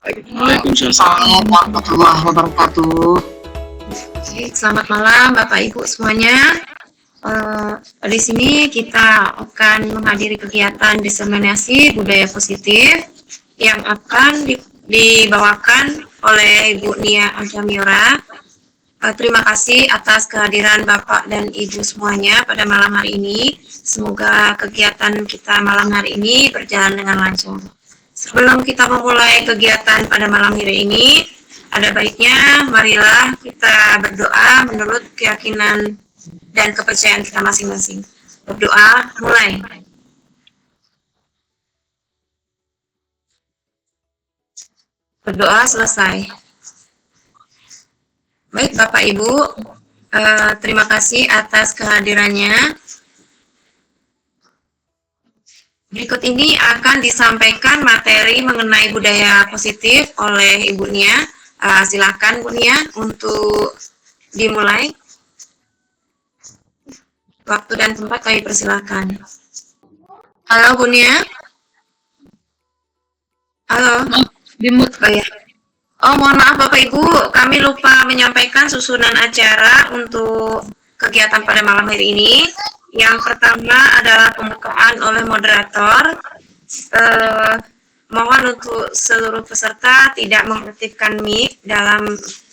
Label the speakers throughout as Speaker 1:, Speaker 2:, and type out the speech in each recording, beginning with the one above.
Speaker 1: Waalaikumsalam warahmatullahi wabarakatuh.
Speaker 2: Baik, selamat malam Bapak Ibu semuanya. Di sini kita akan menghadiri kegiatan diseminasi budaya positif yang akan dibawakan oleh Ibu Nia Agamyora. Terima kasih atas kehadiran Bapak dan Ibu semuanya pada malam hari ini. Semoga kegiatan kita malam hari ini berjalan dengan lancar. Sebelum kita memulai kegiatan pada malam hari ini, ada baiknya marilah kita berdoa menurut keyakinan dan kepercayaan kita masing-masing. Berdoa, mulai. Berdoa selesai. Baik Bapak Ibu, terima kasih atas kehadirannya. Berikut ini akan disampaikan materi mengenai budaya positif oleh Ibu Nia. Silakan Bu Nia untuk dimulai. Waktu dan tempat kami persilakan. Halo Bu Nia. Halo.
Speaker 1: Dimut.
Speaker 2: Oh ya. Oh, mohon maaf Bapak Ibu, kami lupa menyampaikan susunan acara untuk kegiatan pada malam hari ini. Yang pertama adalah pembukaan oleh moderator. Mohon untuk seluruh peserta tidak mengaktifkan mic dalam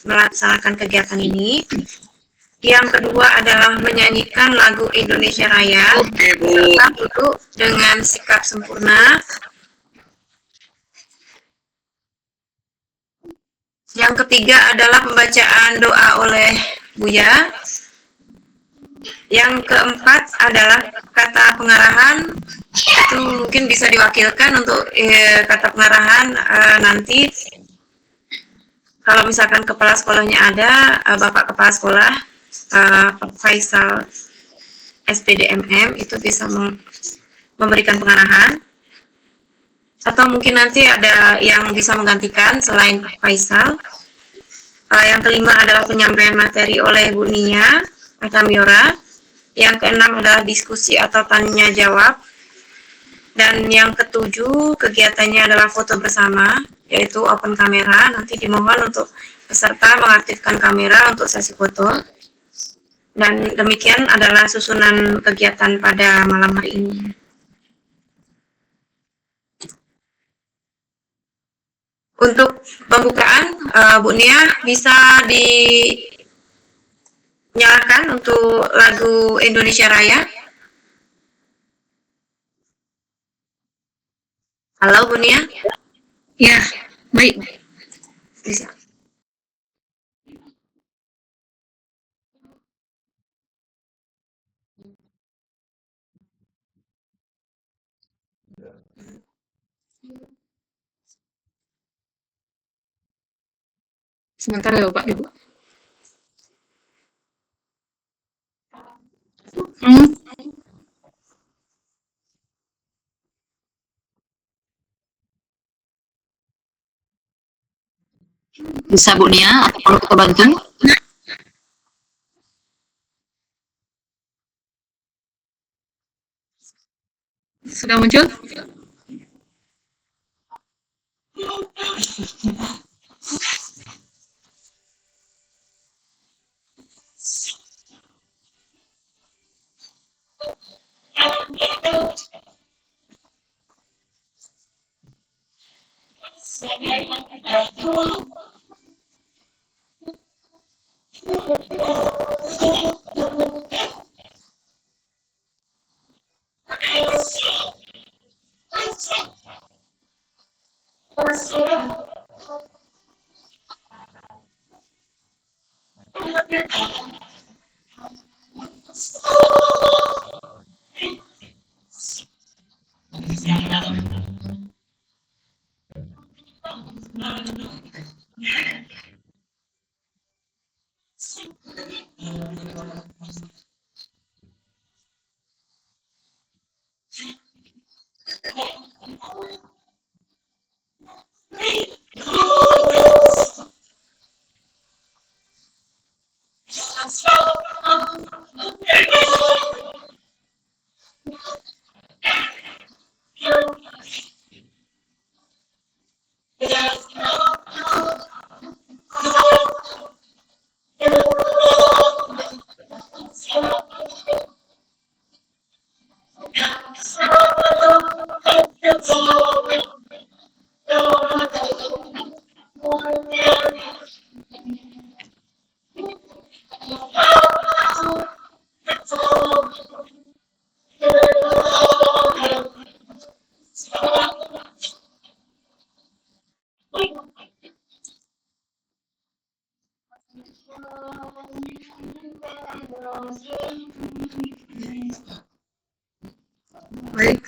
Speaker 2: melaksanakan kegiatan ini. Yang kedua adalah menyanyikan lagu Indonesia Raya. Serta duduk dengan sikap sempurna. Yang ketiga adalah pembacaan doa oleh Buya. Yang keempat adalah kata pengarahan. Itu mungkin bisa diwakilkan untuk kata pengarahan nanti. Kalau misalkan kepala sekolahnya ada, Bapak Kepala Sekolah, Pak Faisal SPDMM, itu bisa memberikan pengarahan. Atau mungkin nanti ada yang bisa menggantikan selain Pak Faisal. Yang kelima adalah penyampaian materi oleh Bu Nia Agamyora. Yang keenam adalah diskusi atau tanya jawab. Dan yang ketujuh kegiatannya adalah foto bersama, yaitu open kamera. Nanti dimohon untuk peserta mengaktifkan kamera untuk sesi foto. Dan demikian adalah susunan kegiatan pada malam hari ini. Untuk pembukaan, Bu Nia bisa dinyalakan untuk lagu Indonesia Raya. Halo Bu Nia?
Speaker 1: Ya, baik.
Speaker 2: Bisa.
Speaker 1: Sebentar ya Bapak Ibu. Bisa Bu Nia, atau perlu kita bantu? Sudah muncul?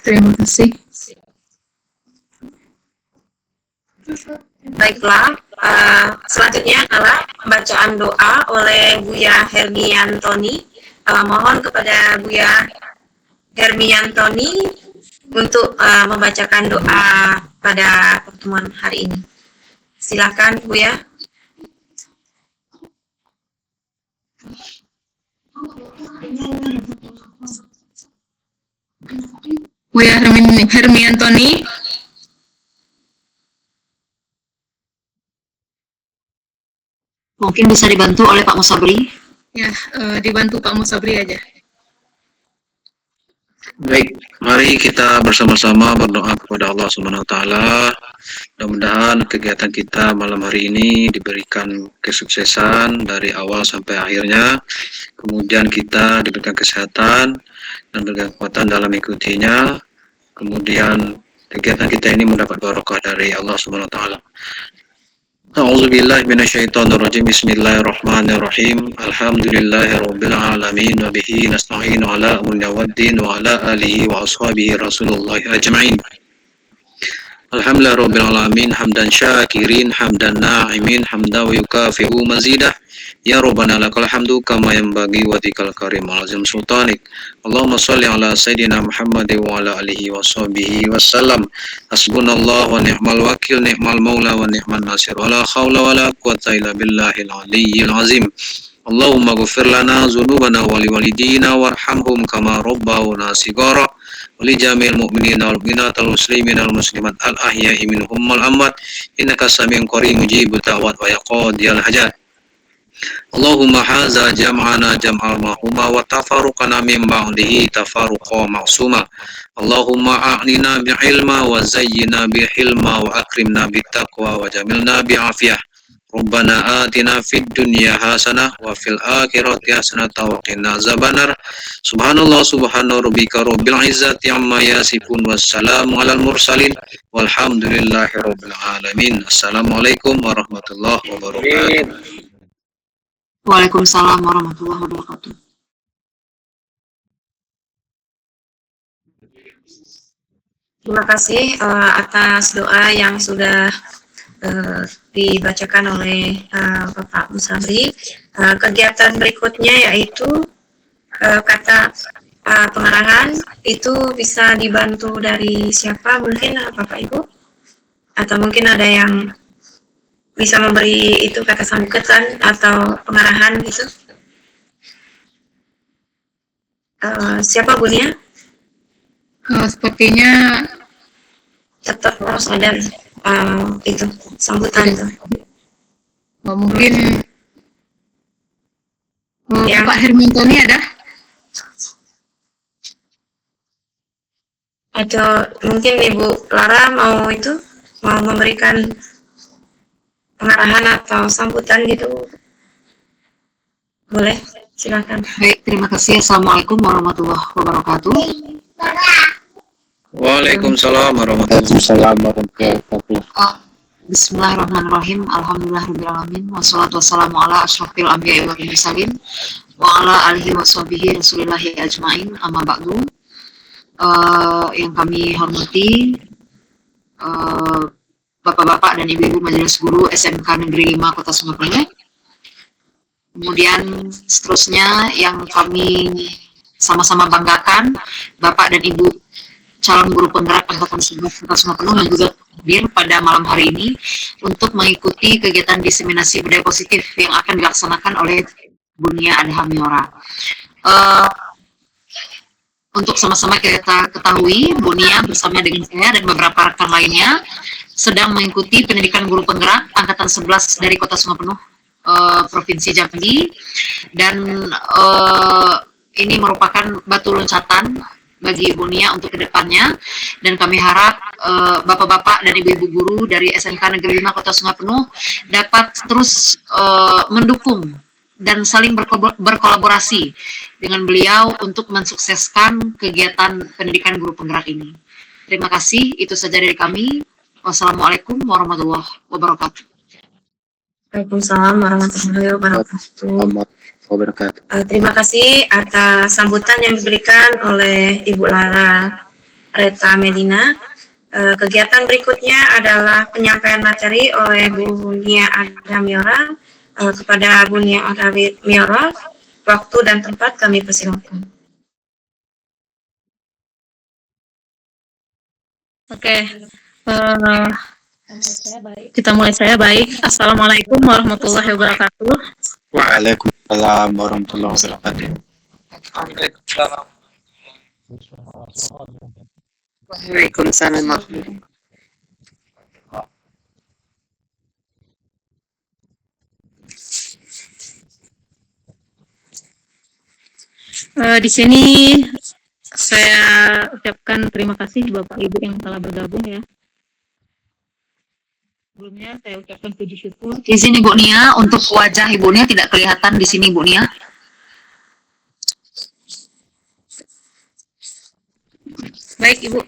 Speaker 3: Terima kasih.
Speaker 2: Baiklah, selanjutnya adalah bacaan doa oleh Buya Hermiantoni. Mohon kepada Buya Hermiantoni untuk membacakan doa pada pertemuan hari ini. Silakan, Buya.
Speaker 3: Buya Hermiantoni.
Speaker 1: Mungkin bisa dibantu oleh Pak Musabri.
Speaker 3: Ya, dibantu Pak Musabri aja.
Speaker 4: Baik, mari kita bersama-sama berdoa kepada Allah Subhanahu wa taala. Mudah-mudahan kegiatan kita malam hari ini diberikan kesuksesan dari awal sampai akhirnya. Kemudian kita diberikan kesehatan dan diberikan kekuatan dalam mengikutinya. Kemudian kegiatan kita ini mendapat barokah dari Allah Subhanahu wa taala. A'udzubillahi minasyaitonirrajim. Bismillahirrahmanirrahim. Alhamdulillahirabbil alamin wa bihi nasta'inu ala umuri waddin wa ala alihi wa ashabihi Rasulullah ajma'in. Alhamdulillahirabbil alamin hamdan syakirin hamdan na'imin hamdan wa yukafi'u mazidah. Ya Rabbana lakal hamdu kama yanbaghi wa dzikal karim azim sultanik. Allahumma shalli ala sayidina Muhammad wa ala alihi wa sahbihi wasallam. Hasbunallahu wa ni'mal wakil, ni'mal maula wa ni'man nasir. Wa la haula wa la quwwata illa billahil aliyyil azim. Allahumma ghfir lana dzunubana wa liwalidina warhamhum kama rabbawna shighara. Wa li jamil mu'minina wal mu'minat wal muslimina wal muslimat al ahya'i minhum wal amwat. Innaka samiun qarib mujibud da'wat wa yaqdiyal hajat. Allahumma haza jam'ana jam'al mahuma wa tafaruqana min ba'dihi tafaruqa ma'suma. Allahumma a'nina bi'ilma wa zayyina bihilma wa akrimna bitaqwa wa jamilna bi'afiyah. Rabbana atina fid dunya hasanah wa fil akhirati hasanah wa qina azabannar. Subhanallah subhana rabbika rabbil izzati amma yasifun wassalamu alal mursalin walhamdulillahi rabbil alamin. Assalamualaikum warahmatullahi wabarakatuh.
Speaker 1: Waalaikumsalam warahmatullahi wabarakatuh.
Speaker 2: Terima kasih atas doa yang sudah dibacakan oleh Bapak Musabri. Kegiatan berikutnya yaitu kata pengarahan itu bisa dibantu dari siapa? Mungkin Bapak Ibu? Atau mungkin ada yang bisa memberi itu kata sambutan atau pengarahan gitu? Siapa Bunya?
Speaker 3: Sepertinya
Speaker 2: Tetap harus ada itu sambutan itu.
Speaker 3: mungkin
Speaker 2: Ya.
Speaker 3: Pak Hermiantoni ada?
Speaker 2: Atau mungkin Ibu Lara mau memberikan pengarahan atau sambutan gitu, boleh, silakan.
Speaker 1: Baik, terima kasih. Assalamualaikum warahmatullahi wabarakatuh.
Speaker 4: Waalaikumsalam warahmatullahi wabarakatuh.
Speaker 1: Bismillahirrahmanirrahim. Alhamdulillahirrahmanirrahim. Wassalatu wassalamu ala asyrafil anbiya'i wal mursalin wa ala alihi wa sahbihi rasulillahi ajma'in. Amma ba'du. Yang kami hormati Bapak-bapak dan ibu-ibu majelis guru SMK Negeri 5 Kota Sumberjaya. Kemudian seterusnya yang kami sama-sama banggakan, Bapak dan Ibu calon guru penggerak angkatan 11 Kota Sumberjaya yang juga hadir pada malam hari ini untuk mengikuti kegiatan diseminasi budaya positif yang akan dilaksanakan oleh Bunia Adham Miora. Untuk sama-sama kita ketahui, Bunia bersama dengan saya dan beberapa rekan lainnya sedang mengikuti pendidikan guru penggerak angkatan 11 dari Kota Sungai Penuh, Provinsi Jambi, dan ini merupakan batu loncatan bagi Bunia untuk kedepannya, dan kami harap bapak-bapak dan ibu-ibu guru dari SMK Negeri 5 Kota Sungai Penuh dapat terus mendukung dan saling berkolaborasi dengan beliau untuk mensukseskan kegiatan pendidikan guru penggerak ini. Terima kasih, itu saja dari kami. Wassalamualaikum warahmatullahi wabarakatuh.
Speaker 2: Waalaikumsalam warahmatullahi wabarakatuh. Terima kasih atas sambutan yang diberikan oleh Ibu Lara. Reta Medina. Kegiatan berikutnya adalah penyampaian materi oleh Bu Nia Ada Miora kepada Bu Nia Ada Miora. Waktu dan tempat kami persilakan.
Speaker 3: Oke. Kita mulai saya baik. Assalamualaikum warahmatullahi wabarakatuh.
Speaker 4: Waalaikumsalam warahmatullahi wabarakatuh.
Speaker 1: Waalaikumsalam.
Speaker 3: Di sini saya ucapkan terima kasih Bapak Ibu yang telah bergabung ya. Sebelumnya saya ucapkan puji syukur.
Speaker 1: Di sini Bu Nia, untuk wajah Ibu Nia tidak kelihatan di sini Bu Nia.
Speaker 3: Baik Ibu.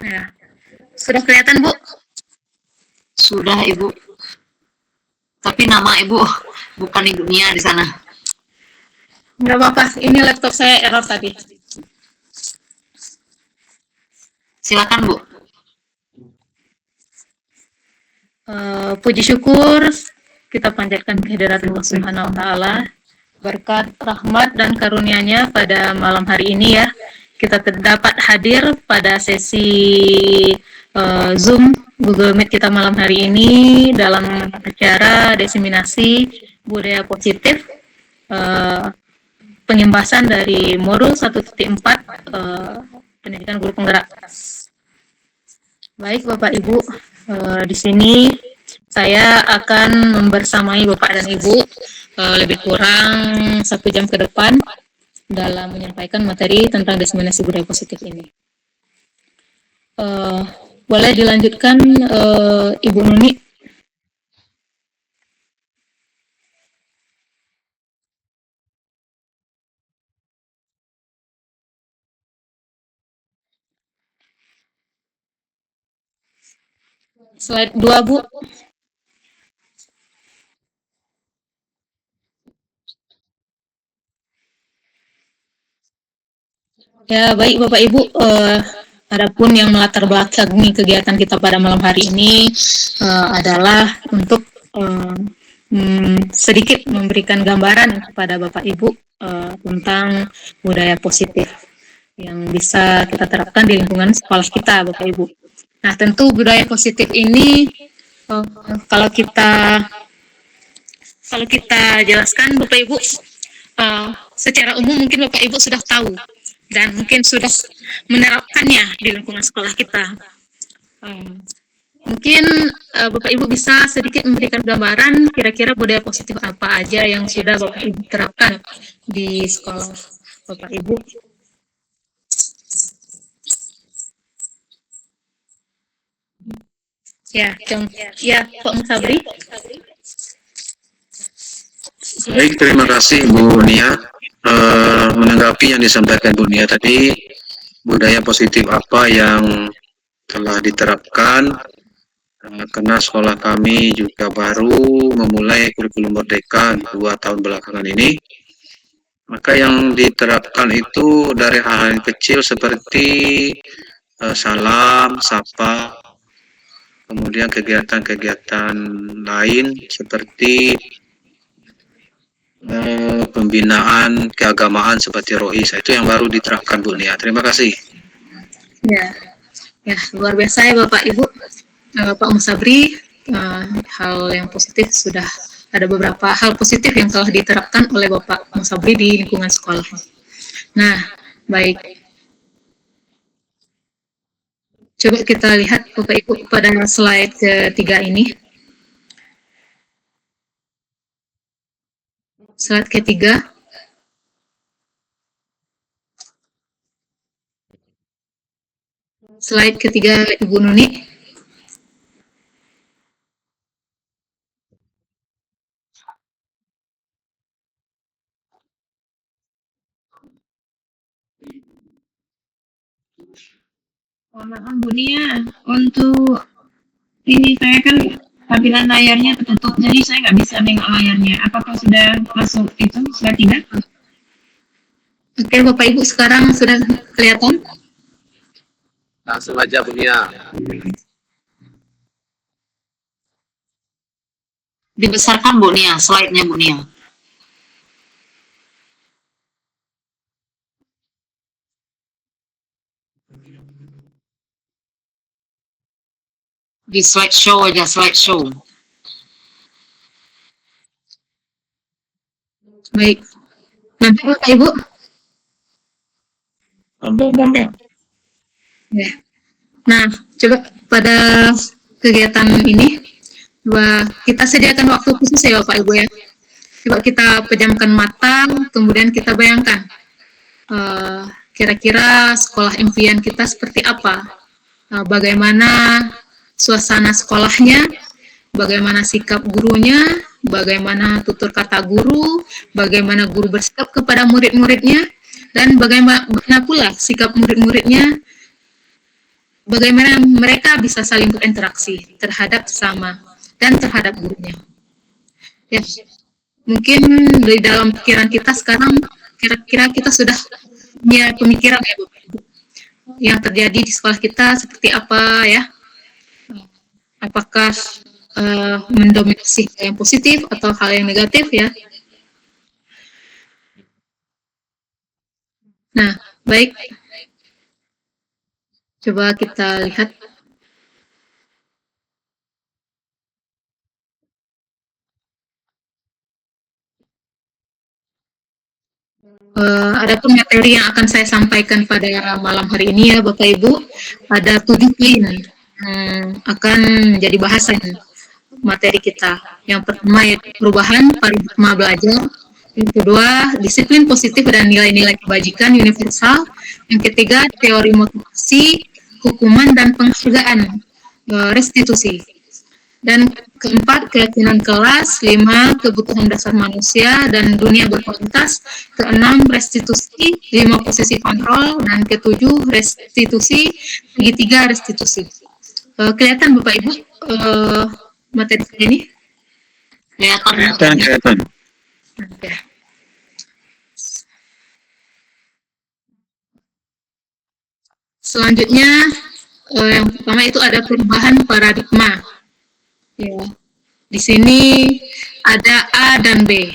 Speaker 3: Ya. Sudah kelihatan Bu?
Speaker 1: Sudah Ibu. Tapi nama Ibu bukan Ibu Nia di sana.
Speaker 3: Nggak apa-apa, ini laptop saya error tadi.
Speaker 1: Silakan Bu.
Speaker 3: Puji syukur kita panjatkan kehadirat Allah Subhanahu wa Ta'ala, berkat rahmat dan karunia-Nya pada malam hari ini ya. Kita dapat hadir pada sesi Zoom Google Meet kita malam hari ini dalam acara diseminasi budaya positif, pengembasan dari modul 1.4 pendidikan guru penggerak. Baik Bapak Ibu, di sini saya akan membersamai Bapak dan Ibu lebih kurang 1 jam ke depan dalam menyampaikan materi tentang diseminasi budaya positif ini. Boleh dilanjutkan Ibu Nuni? Slide 2 Bu. Ya, baik Bapak Ibu, adapun yang melatar belakangi kegiatan kita pada malam hari ini adalah untuk sedikit memberikan gambaran kepada Bapak Ibu tentang budaya positif yang bisa kita terapkan di lingkungan sekolah kita, Bapak Ibu. Nah, tentu budaya positif ini kalau kita jelaskan Bapak Ibu, secara umum mungkin Bapak Ibu sudah tahu dan mungkin sudah menerapkannya di lingkungan sekolah kita. Mungkin Bapak Ibu bisa sedikit memberikan gambaran kira-kira budaya positif apa aja yang sudah Bapak Ibu terapkan di sekolah Bapak Ibu. Ya, Pak Musabri.
Speaker 4: Baik, terima kasih Bu Nia. Menanggapi yang disampaikan Bu Nia tadi, budaya positif apa yang telah diterapkan, karena sekolah kami juga baru memulai kurikulum merdeka 2 tahun belakangan ini. Maka yang diterapkan itu dari hal-hal yang kecil seperti salam, sapa, kemudian kegiatan-kegiatan lain seperti pembinaan keagamaan seperti rohis, itu yang baru diterapkan Bu Nia. Terima kasih.
Speaker 3: Ya, luar biasa ya Bapak Ibu, Pak Musabri. Hal yang positif sudah ada beberapa hal positif yang telah diterapkan oleh Bapak Musabri di lingkungan sekolah. Nah, baik. Coba kita lihat Bapak Ibu pada slide ketiga ini. Slide ketiga. Slide ketiga Ibu Nuni.
Speaker 2: Maaf Bu Nia, untuk ini saya kan tampilan layarnya tertutup, jadi saya nggak bisa nengok layarnya. Apakah sudah masuk itu slide 3?
Speaker 3: Oke, Bapak Ibu sekarang sudah kelihatan?
Speaker 5: Langsung aja Bunia.
Speaker 1: Dibesarkan Bu Nia, slide-nya Bu Nia. Di slideshow aja, slideshow.
Speaker 3: Baik. Nanti Bapak Ibu. Ya. Nah, coba pada kegiatan ini, coba kita sediakan waktu khusus ya Bapak Ibu ya. Coba kita pejamkan mata, kemudian kita bayangkan kira-kira sekolah impian kita seperti apa, bagaimana suasana sekolahnya, bagaimana sikap gurunya, bagaimana tutur kata guru, bagaimana guru bersikap kepada murid-muridnya, dan bagaimana pula sikap murid-muridnya, bagaimana mereka bisa saling berinteraksi terhadap sesama dan terhadap gurunya. Ya, mungkin di dalam pikiran kita sekarang, kira-kira kita sudah punya pemikiran ya Bapak Ibu, yang terjadi di sekolah kita seperti apa ya? Apakah mendominasi hal yang positif atau hal yang negatif ya? Nah, baik. Coba kita lihat. Adapun materi yang akan saya sampaikan pada malam hari ini ya Bapak Ibu, ada 7 poin akan menjadi bahasan materi kita. Yang pertama yaitu perubahan paradigma belajar, yang kedua disiplin positif dan nilai-nilai kebajikan universal, yang ketiga teori motivasi, hukuman dan penghargaan, restitusi. Dan keempat, keyakinan kelas, 5, kebutuhan dasar manusia dan dunia berkualitas, keenam, restitusi, 5, posisi kontrol, dan ketujuh, restitusi, segitiga restitusi. Kelihatan Bapak Ibu materi ini?
Speaker 4: Kelihatan.
Speaker 3: Oke. Selanjutnya, yang pertama itu ada perubahan paradigma. Ya, di sini ada A dan B.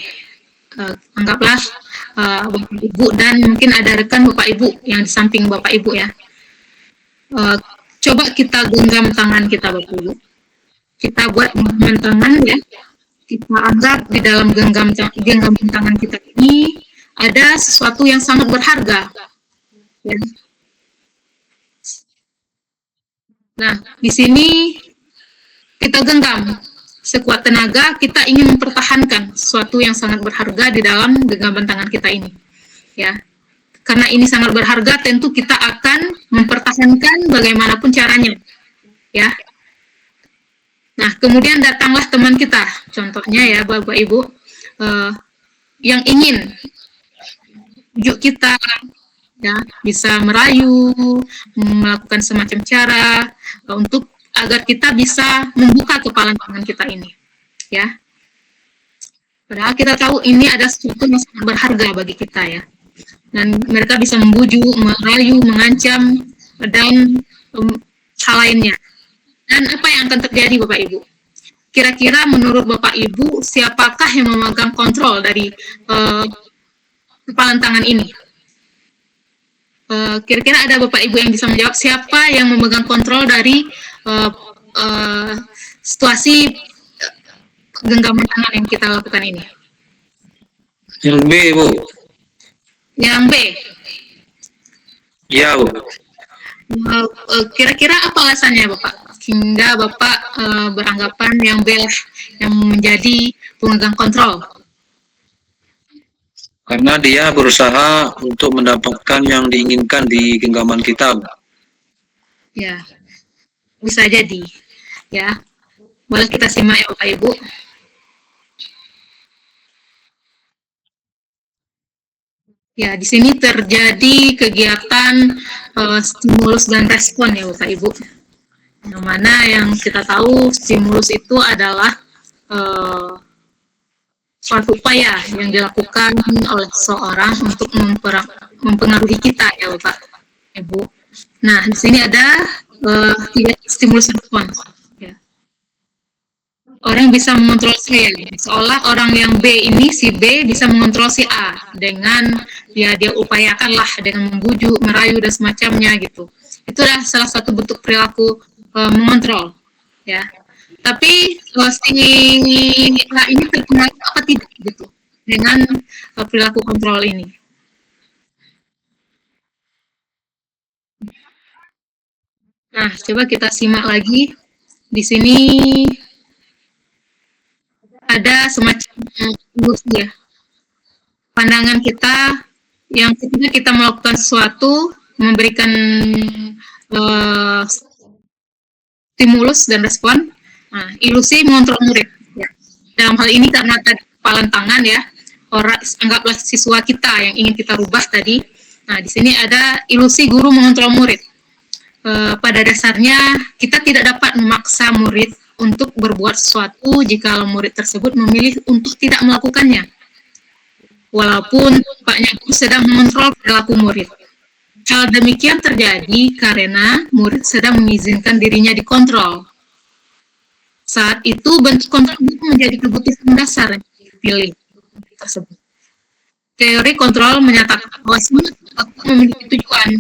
Speaker 3: Anggaplah Bapak Ibu dan mungkin ada rekan Bapak Ibu yang di samping Bapak Ibu ya. Coba kita genggam tangan kita Bapak Ibu. Kita buat genggaman tangan ya. Kita anggap di dalam genggaman tangan kita ini ada sesuatu yang sangat berharga. Ya. Nah, di sini kita genggam sekuat tenaga, kita ingin mempertahankan sesuatu yang sangat berharga di dalam genggaman tangan kita ini. Ya, karena ini sangat berharga, tentu kita akan mempertahankan bagaimanapun caranya. Ya. Nah, kemudian datanglah teman kita, contohnya ya Bapak Ibu, yang ingin bujuk kita, ya, bisa merayu, melakukan semacam cara untuk agar kita bisa membuka kepalan tangan kita ini, ya. Padahal kita tahu ini ada sesuatu yang sangat berharga bagi kita, ya. Dan mereka bisa membujuk, merayu, mengancam, dan hal lainnya. Dan apa yang akan terjadi, Bapak Ibu? Kira-kira menurut Bapak Ibu, siapakah yang memegang kontrol dari kepalan tangan ini? Kira-kira ada Bapak Ibu yang bisa menjawab siapa yang memegang kontrol dari situasi genggaman tangan yang kita lakukan ini?
Speaker 4: Yang B, Bu.
Speaker 3: Yang B.
Speaker 4: Ya, Bu.
Speaker 3: Kira-kira apa alasannya Bapak? Hingga Bapak beranggapan yang B yang menjadi pemegang kontrol?
Speaker 4: Karena dia berusaha untuk mendapatkan yang diinginkan di genggaman kita.
Speaker 3: Ya, bisa jadi. Ya, boleh kita simak ya Bapak Ibu. Ya, di sini terjadi kegiatan stimulus dan respon ya Bapak Ibu. Yang mana yang kita tahu stimulus itu adalah suatu upaya yang dilakukan oleh seseorang untuk mempengaruhi kita ya Bapak Ibu. Nah, di sini ada 3 stimulus respons. Ya. Orang bisa mengontrol C, seolah orang yang B ini, si B bisa mengontrol si A dengan dia upayakanlah dengan membujuk, merayu dan semacamnya gitu. Itu adalah salah satu bentuk perilaku mengontrol, ya. Tapi si A ini terpengaruh apa tidak gitu dengan perilaku kontrol ini. Nah, coba kita simak lagi. Di sini ada semacam ilusi ya. Pandangan kita yang ketika kita melakukan sesuatu, memberikan stimulus dan respon, ilusi mengontrol murid. Ya. Dalam hal ini karena tadi kepalan tangan ya, anggaplah siswa kita yang ingin kita rubah tadi. Nah, di sini ada ilusi guru mengontrol murid. Pada dasarnya kita tidak dapat memaksa murid untuk berbuat sesuatu jika murid tersebut memilih untuk tidak melakukannya. Walaupun tampaknya guru sedang mengontrol perilaku murid. Hal demikian terjadi karena murid sedang mengizinkan dirinya dikontrol. Saat itu bentuk kontrol itu menjadi kebutuhan dasar yang dipilih tersebut. Teori kontrol menyatakan bahwa semua perilaku memiliki tujuan,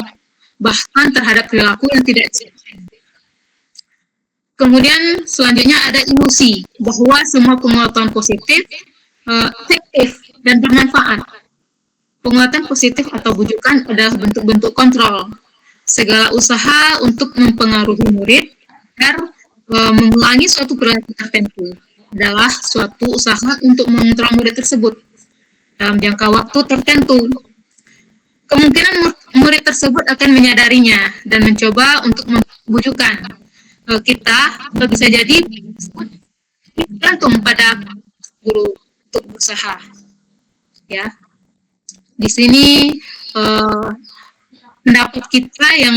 Speaker 3: bahkan terhadap perilaku yang tidak disengaja. Kemudian selanjutnya ada ilusi bahwa semua penguatan positif efektif dan bermanfaat. Penguatan positif atau bujukan adalah bentuk-bentuk kontrol. Segala usaha untuk mempengaruhi murid agar mengulangi suatu perilaku tertentu adalah suatu usaha untuk mengontrol murid tersebut dalam jangka waktu tertentu. Kemungkinan murid tersebut akan menyadarinya dan mencoba untuk membujukan. Kita bisa jadi tergantung pada guru untuk berusaha. Ya, di sini pendapat kita yang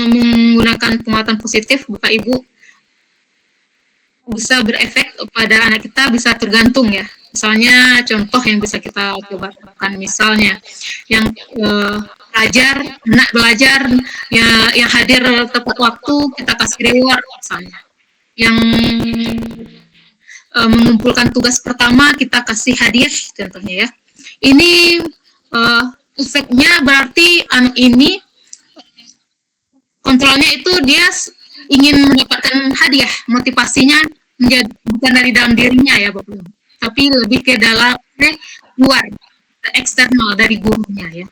Speaker 3: menggunakan penguatan positif, Bapak Ibu, bisa berefek pada anak kita, bisa tergantung ya. Misalnya contoh yang bisa kita coba lakukan, misalnya yang anak belajar yang hadir tepat waktu kita kasih reward misalnya. Yang mengumpulkan tugas pertama kita kasih hadiah contohnya ya. Ini efeknya berarti anak ini kontrolnya itu dia ingin mendapatkan hadiah, motivasinya menjadi bukan dari dalam dirinya ya Bapak, tapi lebih ke dalam luar, eksternal dari gurunya ya.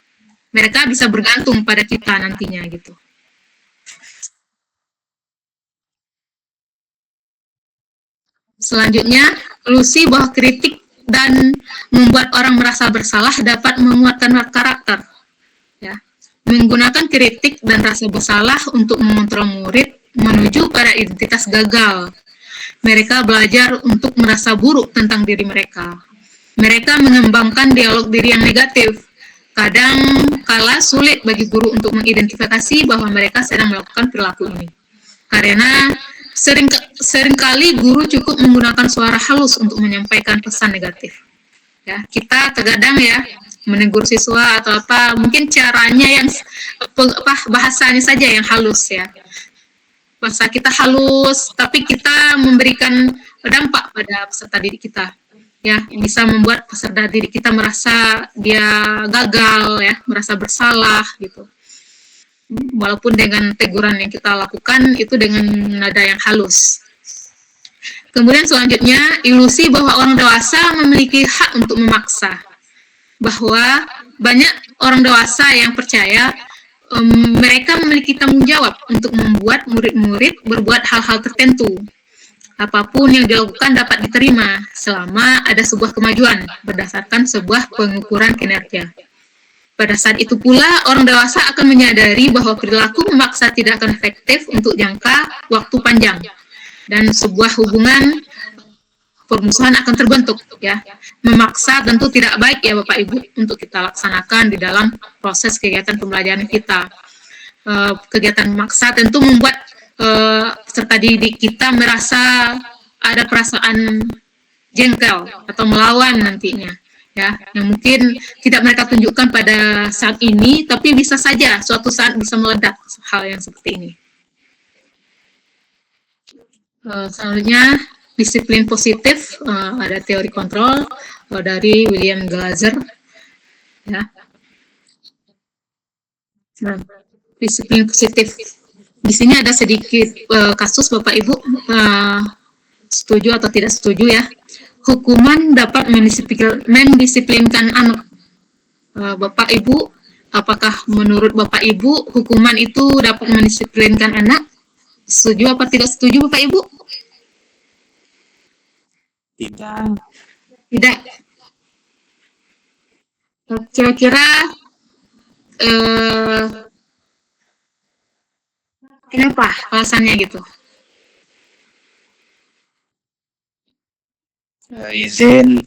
Speaker 3: Mereka bisa bergantung pada kita nantinya gitu. Selanjutnya, ilusi bahwa kritik dan membuat orang merasa bersalah dapat menguatkan karakter. Ya. Menggunakan kritik dan rasa bersalah untuk mengontrol murid menuju pada identitas gagal. Mereka belajar untuk merasa buruk tentang diri mereka. Mereka mengembangkan dialog diri yang negatif. Kadang kala sulit bagi guru untuk mengidentifikasi bahwa mereka sedang melakukan perilaku ini. Karena seringkali guru cukup menggunakan suara halus untuk menyampaikan pesan negatif. Ya, kita terkadang ya menegur siswa atau apa, mungkin caranya yang bahasanya saja yang halus ya. Bahasa kita halus, tapi kita memberikan dampak pada peserta didik kita. Ya, yang bisa membuat peserta didik kita merasa dia gagal ya, merasa bersalah gitu. Walaupun dengan teguran yang kita lakukan itu dengan nada yang halus. Kemudian selanjutnya, ilusi bahwa orang dewasa memiliki hak untuk memaksa. Bahwa banyak orang dewasa yang percaya mereka memiliki tanggung jawab untuk membuat murid-murid berbuat hal-hal tertentu. Apapun yang dilakukan dapat diterima selama ada sebuah kemajuan berdasarkan sebuah pengukuran kinerja. Pada saat itu pula, orang dewasa akan menyadari bahwa perilaku memaksa tidak akan efektif untuk jangka waktu panjang. Dan sebuah hubungan permusuhan akan terbentuk. Ya. Memaksa tentu tidak baik ya Bapak Ibu untuk kita laksanakan di dalam proses kegiatan pembelajaran kita. Kegiatan memaksa tentu membuat peserta didik kita merasa ada perasaan jengkel atau melawan nantinya, ya, yang mungkin tidak mereka tunjukkan pada saat ini, tapi bisa saja suatu saat bisa meledak hal yang seperti ini. Selanjutnya, disiplin positif, ada teori kontrol dari William Glasser, ya. Nah, disiplin positif. Di sini ada sedikit kasus Bapak Ibu, setuju atau tidak setuju ya. Hukuman dapat mendisiplinkan anak. Bapak Ibu, apakah menurut Bapak Ibu hukuman itu dapat mendisiplinkan anak? Setuju apa tidak setuju Bapak Ibu?
Speaker 6: Tidak.
Speaker 3: Tidak. Kira-kira kenapa alasannya gitu?
Speaker 6: Izin,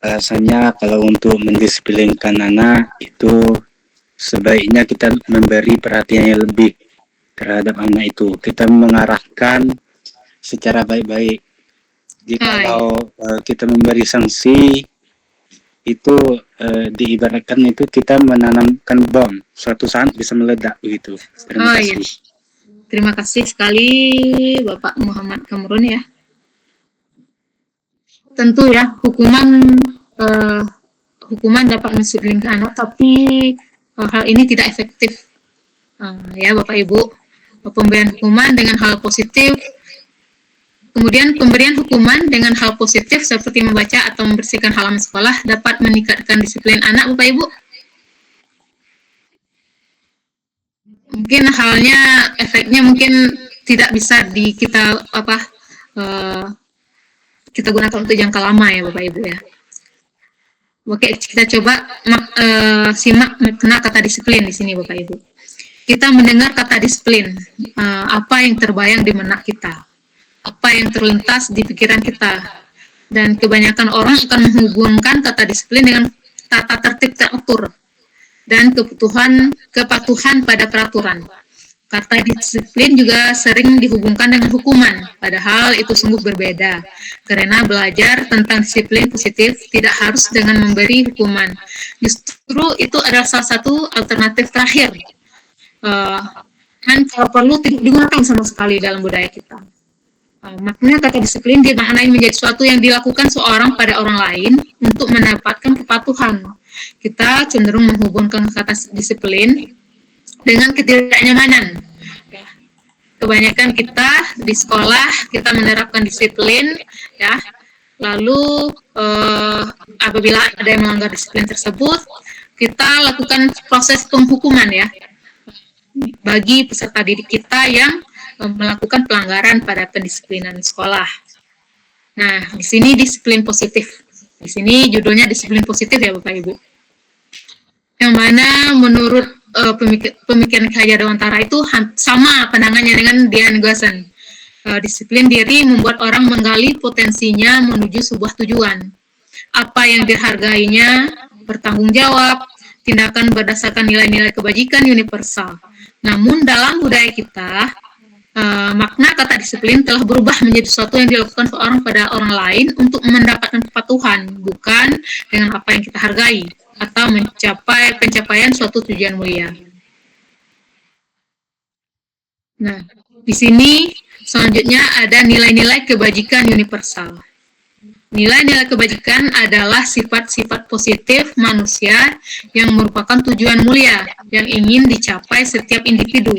Speaker 6: alasannya kalau untuk mendisiplinkan anak itu sebaiknya kita memberi perhatian yang lebih terhadap anak itu. Kita mengarahkan secara baik-baik. Jikalau kita memberi sanksi itu diibaratkan itu kita menanamkan bom, suatu saat bisa meledak begitu. Terima kasih.
Speaker 3: Iya. Terima kasih sekali Bapak Muhammad Kamrun ya. Tentu ya, hukuman dapat mendisiplinkan anak, tapi hal ini tidak efektif. Ya Bapak Ibu, pemberian hukuman dengan hal positif, kemudian pemberian hukuman dengan hal positif seperti membaca atau membersihkan halaman sekolah dapat meningkatkan disiplin anak Bapak Ibu. Mungkin efeknya mungkin tidak bisa kita gunakan untuk jangka lama ya Bapak Ibu ya. Oke, kita coba simak makna kata disiplin di sini Bapak Ibu. Kita mendengar kata disiplin, apa yang terbayang di benak kita, apa yang terlintas di pikiran kita, dan kebanyakan orang akan menghubungkan kata disiplin dengan tata tertib teratur dan kepatuhan pada peraturan. Kata disiplin juga sering dihubungkan dengan hukuman, padahal itu sungguh berbeda. Karena belajar tentang disiplin positif tidak harus dengan memberi hukuman. Justru itu adalah salah satu alternatif terakhir. Dan kalau perlu tidak digunakan sama sekali dalam budaya kita. Makna kata disiplin dimaknai menjadi sesuatu yang dilakukan seorang pada orang lain untuk mendapatkan kepatuhan. Kita cenderung menghubungkan kata disiplin dengan ketidaknyamanan. Kebanyakan kita di sekolah kita menerapkan disiplin, ya. Lalu apabila ada yang melanggar disiplin tersebut, kita lakukan proses penghukuman ya bagi peserta didik kita yang melakukan pelanggaran pada pendisiplinan sekolah. Nah, di sini disiplin positif. Di sini judulnya disiplin positif ya Bapak Ibu. Yang mana menurut pemikiran Ki Hajar Dewantara itu sama pandangannya dengan Dian Gosen. Disiplin diri membuat orang menggali potensinya menuju sebuah tujuan. Apa yang dihargainya, bertanggung jawab, tindakan berdasarkan nilai-nilai kebajikan universal. Namun dalam budaya kita, makna kata disiplin telah berubah menjadi sesuatu yang dilakukan seorang pada orang lain untuk mendapatkan kepatuhan, bukan dengan apa yang kita hargai atau mencapai pencapaian suatu tujuan mulia. Nah, di sini selanjutnya ada nilai-nilai kebajikan universal. Nilai-nilai kebajikan adalah sifat-sifat positif manusia yang merupakan tujuan mulia yang ingin dicapai setiap individu.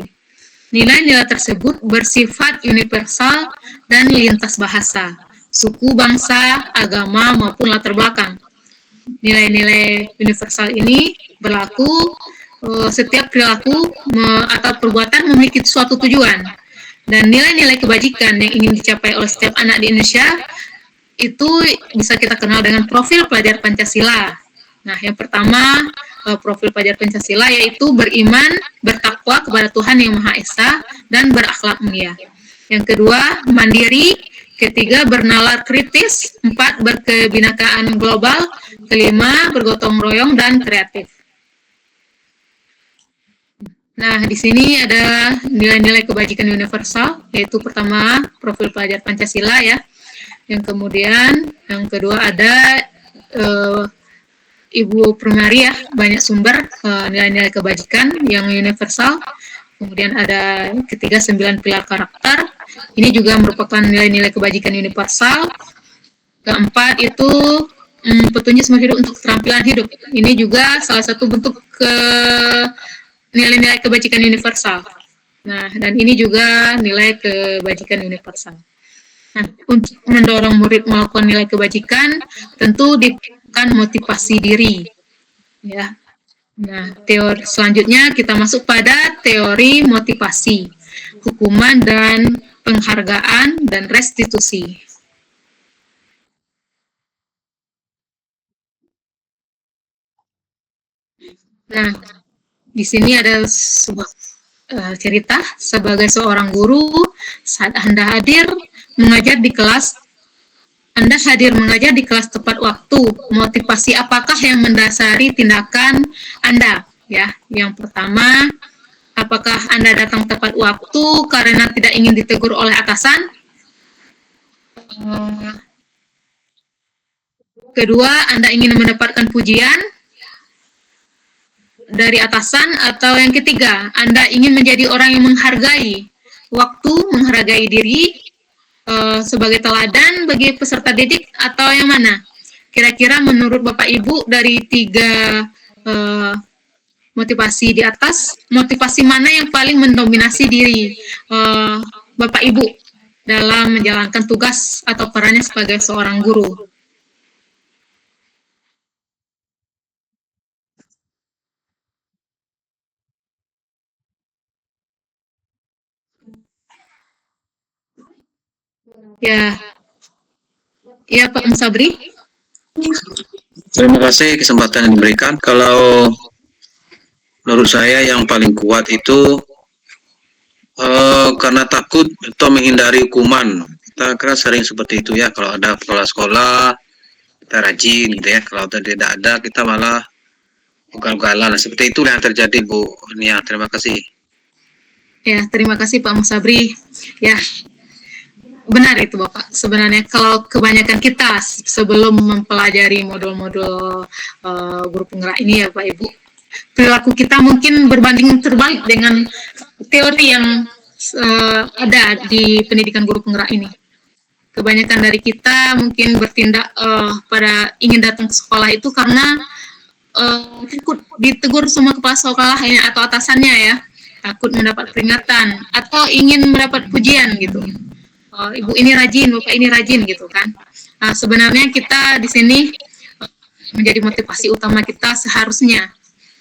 Speaker 3: Nilai-nilai tersebut bersifat universal dan lintas bahasa, suku, bangsa, agama, maupun latar belakang. Nilai-nilai universal ini berlaku setiap perilaku atau perbuatan memiliki suatu tujuan. Dan nilai-nilai kebajikan yang ingin dicapai oleh setiap anak di Indonesia itu bisa kita kenal dengan profil pelajar Pancasila. Nah, yang pertama, profil pelajar Pancasila yaitu beriman, bertakwa kepada Tuhan Yang Maha Esa, dan berakhlak mulia. Yang kedua, mandiri. Ketiga, bernalar kritis. 4, berkebinekaan global. Kelima, bergotong royong dan kreatif. Nah, di sini ada nilai-nilai kebajikan universal, yaitu pertama, profil pelajar Pancasila ya. Yang kemudian, yang kedua ada Ibu Primari ya, banyak sumber nilai-nilai kebajikan yang universal. Kemudian ada ketiga 9 pilar karakter. Ini juga merupakan nilai-nilai kebajikan universal. Keempat itu petunjuk semua hidup untuk keterampilan hidup. Ini juga salah satu bentuk nilai-nilai kebajikan universal. Nah, dan ini juga nilai kebajikan universal. Nah, untuk mendorong murid melakukan nilai kebajikan, tentu diperlukan motivasi diri. Ya. Nah, teori selanjutnya kita masuk pada teori motivasi, hukuman dan penghargaan dan restitusi. Nah, di sini ada sebuah cerita sebagai seorang guru saat Anda hadir mengajar di kelas. Anda hadir mengajar di kelas tepat waktu. Motivasi apakah yang mendasari tindakan Anda? Ya, yang pertama, apakah Anda datang tepat waktu karena tidak ingin ditegur oleh atasan? Kedua, Anda ingin mendapatkan pujian dari atasan, atau yang ketiga, Anda ingin menjadi orang yang menghargai waktu, menghargai diri sebagai teladan bagi peserta didik, atau yang mana? Kira-kira menurut Bapak Ibu dari tiga motivasi di atas, motivasi mana yang paling mendominasi diri Bapak Ibu dalam menjalankan tugas atau perannya sebagai seorang guru? Ya, ya Pak Musabri.
Speaker 4: Terima kasih kesempatan yang diberikan. Kalau menurut saya yang paling kuat itu karena takut atau menghindari hukuman. Kita kira sering seperti itu ya. Kalau ada kepala sekolah, kita rajin gitu ya. Kalau tidak ada, kita malah ugal-ugalan. Seperti itu yang terjadi, Bu Nia. Terima kasih.
Speaker 3: Ya, terima kasih Pak Musabri. Ya, benar itu Bapak. Sebenarnya kalau kebanyakan kita sebelum mempelajari modul-modul guru penggerak ini ya Pak Ibu, perilaku kita mungkin berbanding terbalik dengan teori yang ada di pendidikan guru penggerak ini. Kebanyakan dari kita mungkin bertindak pada ingin datang ke sekolah itu karena takut ditegur semua kepala sekolahnya atau atasannya ya, takut mendapat peringatan atau ingin mendapat pujian gitu. Ibu ini rajin, Bapak ini rajin gitu kan. Nah, sebenarnya kita di sini menjadi motivasi utama kita seharusnya,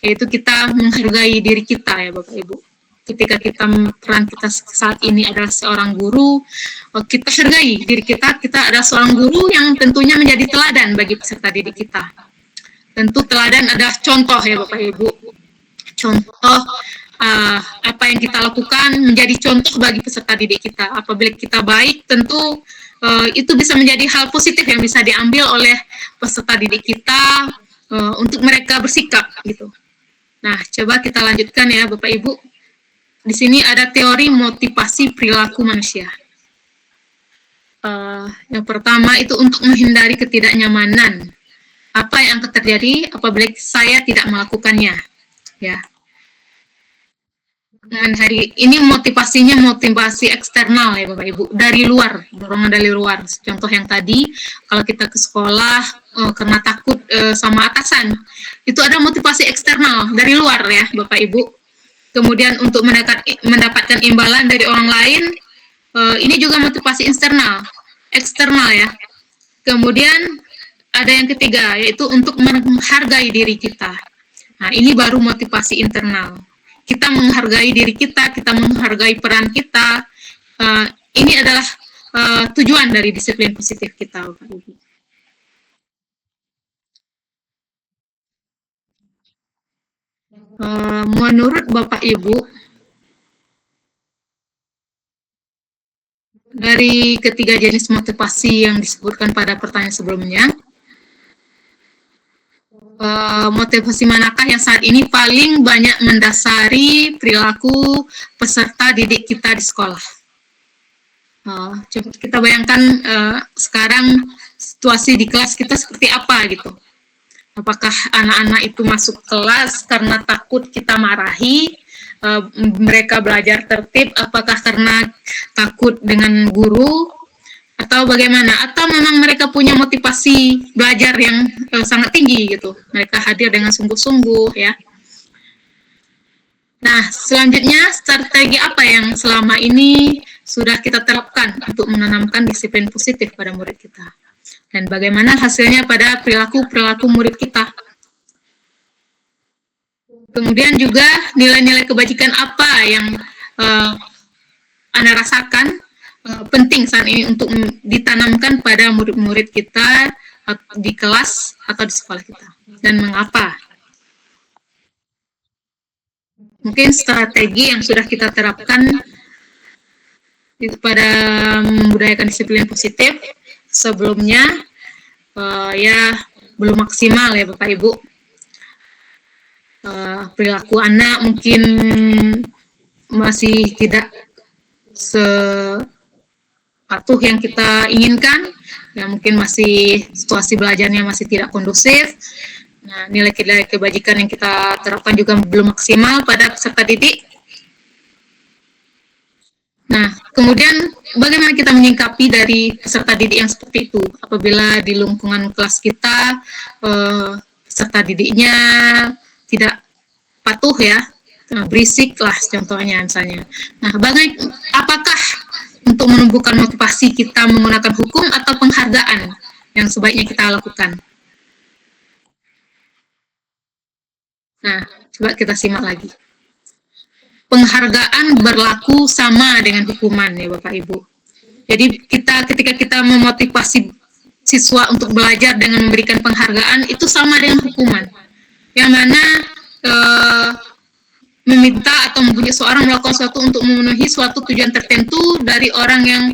Speaker 3: yaitu kita menghargai diri kita ya Bapak Ibu. Ketika peran kita saat ini adalah seorang guru, kita hargai diri kita adalah seorang guru yang tentunya menjadi teladan bagi peserta didik kita. Tentu teladan adalah contoh ya Bapak Ibu. Contoh apa yang kita lakukan menjadi contoh bagi peserta didik kita. Apabila kita baik, tentu itu bisa menjadi hal positif yang bisa diambil oleh peserta didik kita untuk mereka bersikap gitu. Nah, coba kita lanjutkan ya Bapak Ibu. Di sini ada teori motivasi perilaku manusia. Yang pertama itu untuk menghindari ketidaknyamanan. Apa yang akan terjadi apabila saya tidak melakukannya? Ya. Dan hari ini motivasinya motivasi eksternal ya Bapak Ibu, dari luar, dorongan dari luar. Contoh yang tadi, kalau kita ke sekolah karena takut sama atasan, itu ada motivasi eksternal dari luar ya Bapak Ibu. Kemudian untuk mendapatkan imbalan dari orang lain, ini juga motivasi eksternal ya. Kemudian ada yang ketiga, yaitu untuk menghargai diri kita. Nah, ini baru motivasi internal. Kita menghargai diri kita menghargai peran kita. Ini adalah tujuan dari disiplin positif kita, Bapak Ibu. Menurut Bapak Ibu, dari ketiga jenis motivasi yang disebutkan pada pertanyaan sebelumnya, motivasi manakah yang saat ini paling banyak mendasari perilaku peserta didik kita di sekolah? Coba kita bayangkan sekarang situasi di kelas kita seperti apa gitu. Apakah anak-anak itu masuk kelas karena takut kita marahi, mereka belajar tertib, apakah karena takut dengan guru, atau bagaimana? Atau memang mereka punya motivasi belajar yang sangat tinggi gitu. Mereka hadir dengan sungguh-sungguh ya. Nah, selanjutnya strategi apa yang selama ini sudah kita terapkan untuk menanamkan disiplin positif pada murid kita? Dan bagaimana hasilnya pada perilaku-perilaku murid kita? Kemudian juga nilai-nilai kebajikan apa yang Anda rasakan penting saat ini untuk ditanamkan pada murid-murid kita di kelas atau di sekolah kita, dan mengapa? Mungkin strategi yang sudah kita terapkan pada membudayakan disiplin positif sebelumnya ya belum maksimal ya Bapak Ibu. Perilaku anak mungkin masih tidak patuh yang kita inginkan, ya mungkin masih situasi belajarnya masih tidak kondusif. Nah, nilai-nilai kebajikan yang kita terapkan juga belum maksimal pada peserta didik. Nah, kemudian bagaimana kita menyikapi dari peserta didik yang seperti itu apabila di lingkungan kelas kita peserta didiknya tidak patuh ya, berisik lah contohnya misalnya. Nah, apakah untuk menumbuhkan motivasi kita menggunakan hukum atau penghargaan yang sebaiknya kita lakukan? Nah, coba kita simak lagi. Penghargaan berlaku sama dengan hukuman ya Bapak Ibu. Jadi ketika kita memotivasi siswa untuk belajar dengan memberikan penghargaan, itu sama dengan hukuman. Yang mana meminta atau membujuk seorang melakukan sesuatu untuk memenuhi suatu tujuan tertentu dari orang yang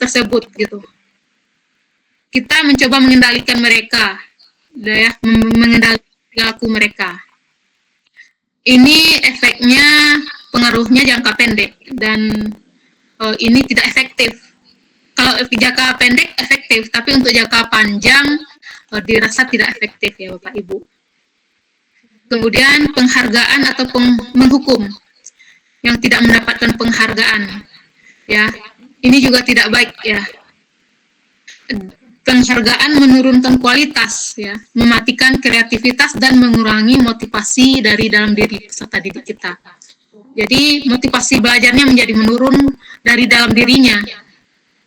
Speaker 3: tersebut gitu. Kita mencoba mengendalikan mereka, ya, mengendalikan perilaku mereka. Ini efeknya, pengaruhnya jangka pendek dan ini tidak efektif. Kalau jangka pendek efektif, tapi untuk jangka panjang dirasa tidak efektif ya Bapak Ibu. Kemudian penghargaan atau menghukum yang tidak mendapatkan penghargaan, ya ini juga tidak baik ya. Penghargaan menurunkan kualitas, ya, mematikan kreativitas dan mengurangi motivasi dari dalam diri peserta didik kita. Jadi motivasi belajarnya menjadi menurun dari dalam dirinya,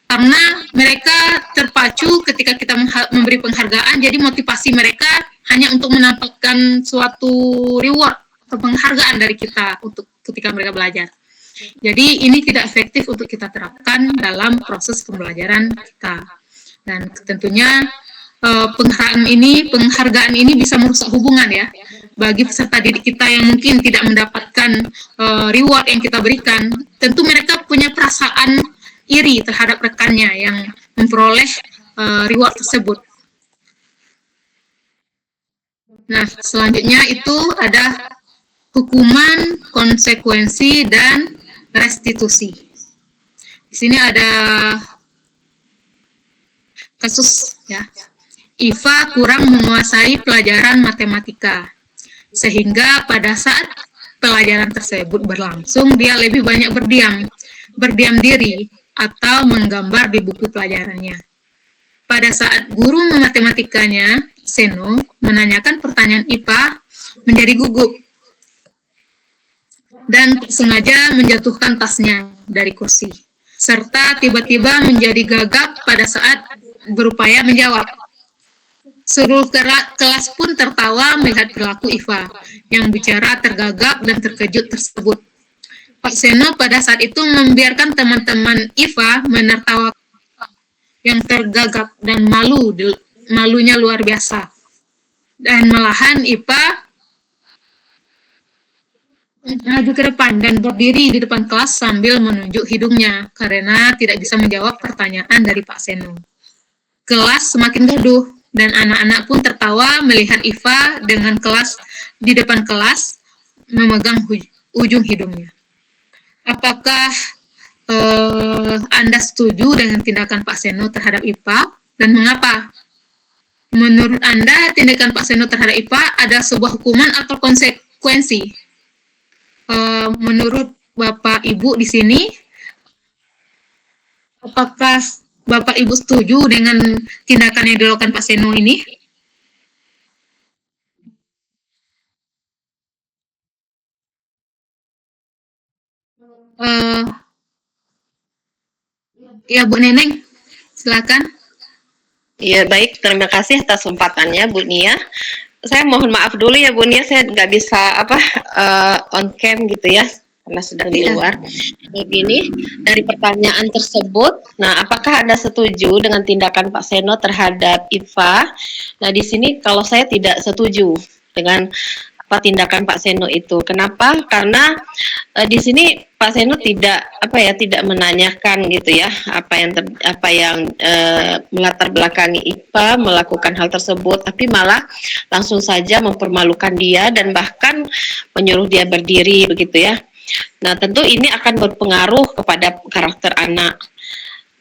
Speaker 3: karena mereka terpacu ketika kita memberi penghargaan. Jadi motivasi mereka hanya untuk mendapatkan suatu reward atau penghargaan dari kita untuk ketika mereka belajar. Jadi ini tidak efektif untuk kita terapkan dalam proses pembelajaran kita. Dan tentunya penghargaan ini bisa merusak hubungan ya bagi peserta didik kita yang mungkin tidak mendapatkan reward yang kita berikan. Tentu mereka punya perasaan iri terhadap rekannya yang memperoleh reward tersebut. Nah, selanjutnya itu ada hukuman, konsekuensi, dan restitusi. Di sini ada kasus ya, Iva kurang menguasai pelajaran matematika, sehingga pada saat pelajaran tersebut berlangsung dia lebih banyak berdiam diri atau menggambar di buku pelajarannya. Pada saat guru matematikanya, Seno, menanyakan pertanyaan Iva, menjadi gugup dan sengaja menjatuhkan tasnya dari kursi, serta tiba-tiba menjadi gagap pada saat berupaya menjawab. Seluruh kelas pun tertawa melihat perilaku Iva yang bicara tergagap dan terkejut tersebut. Pak Seno pada saat itu membiarkan teman-teman Iva menertawakan yang tergagap dan malunya luar biasa. Dan malahan Iva maju ke depan dan berdiri di depan kelas sambil menunjuk hidungnya karena tidak bisa menjawab pertanyaan dari Pak Seno. Kelas semakin gaduh dan anak-anak pun tertawa melihat Iva dengan kelas di depan kelas memegang ujung hidungnya. Apakah Anda setuju dengan tindakan Pak Seno terhadap IPA dan mengapa? Menurut Anda, tindakan Pak Seno terhadap IPA ada sebuah hukuman atau konsekuensi? Menurut Bapak Ibu di sini, apakah Bapak Ibu setuju dengan tindakan yang dilakukan Pak Seno ini? Ya, Bu Neneng, silakan.
Speaker 7: Ya, baik. Terima kasih atas kesempatannya, Bu Nia. Saya mohon maaf dulu ya, Bu Nia. Saya nggak bisa on cam gitu ya, karena sedang di luar. Begini, dari pertanyaan tersebut, nah, apakah Anda setuju dengan tindakan Pak Seno terhadap IPA? Nah, di sini kalau saya tidak setuju dengan tindakan Pak Seno itu. Kenapa? Karena di sini Pak Seno tidak tidak menanyakan gitu ya apa yang melatar belakangi IPA melakukan hal tersebut, tapi malah langsung saja mempermalukan dia dan bahkan menyuruh dia berdiri begitu ya. Nah, tentu ini akan berpengaruh kepada karakter anak.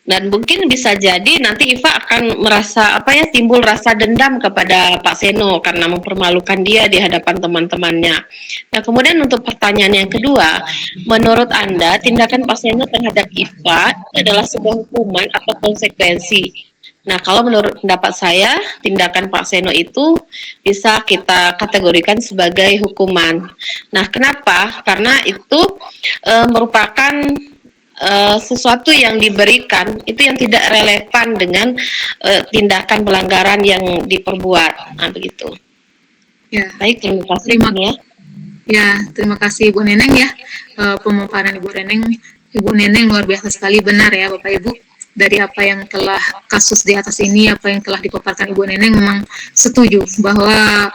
Speaker 7: Dan mungkin bisa jadi nanti Iva akan merasa timbul rasa dendam kepada Pak Seno karena mempermalukan dia di hadapan teman-temannya. Nah, kemudian untuk pertanyaan yang kedua, menurut Anda tindakan Pak Seno terhadap Iva adalah sebuah hukuman atau konsekuensi? Nah, kalau menurut pendapat saya, tindakan Pak Seno itu bisa kita kategorikan sebagai hukuman. Nah, kenapa? Karena itu merupakan sesuatu yang diberikan itu yang tidak relevan dengan tindakan pelanggaran yang diperbuat. Nah, begitu.
Speaker 3: Ya.
Speaker 7: Baik, terima kasih.
Speaker 3: Terima kasih Ibu Neneng ya. Pemaparan Ibu Neneng luar biasa sekali, benar ya Bapak Ibu. Dari apa yang telah kasus di atas ini, apa yang telah dipaparkan Ibu Neneng, memang setuju bahwa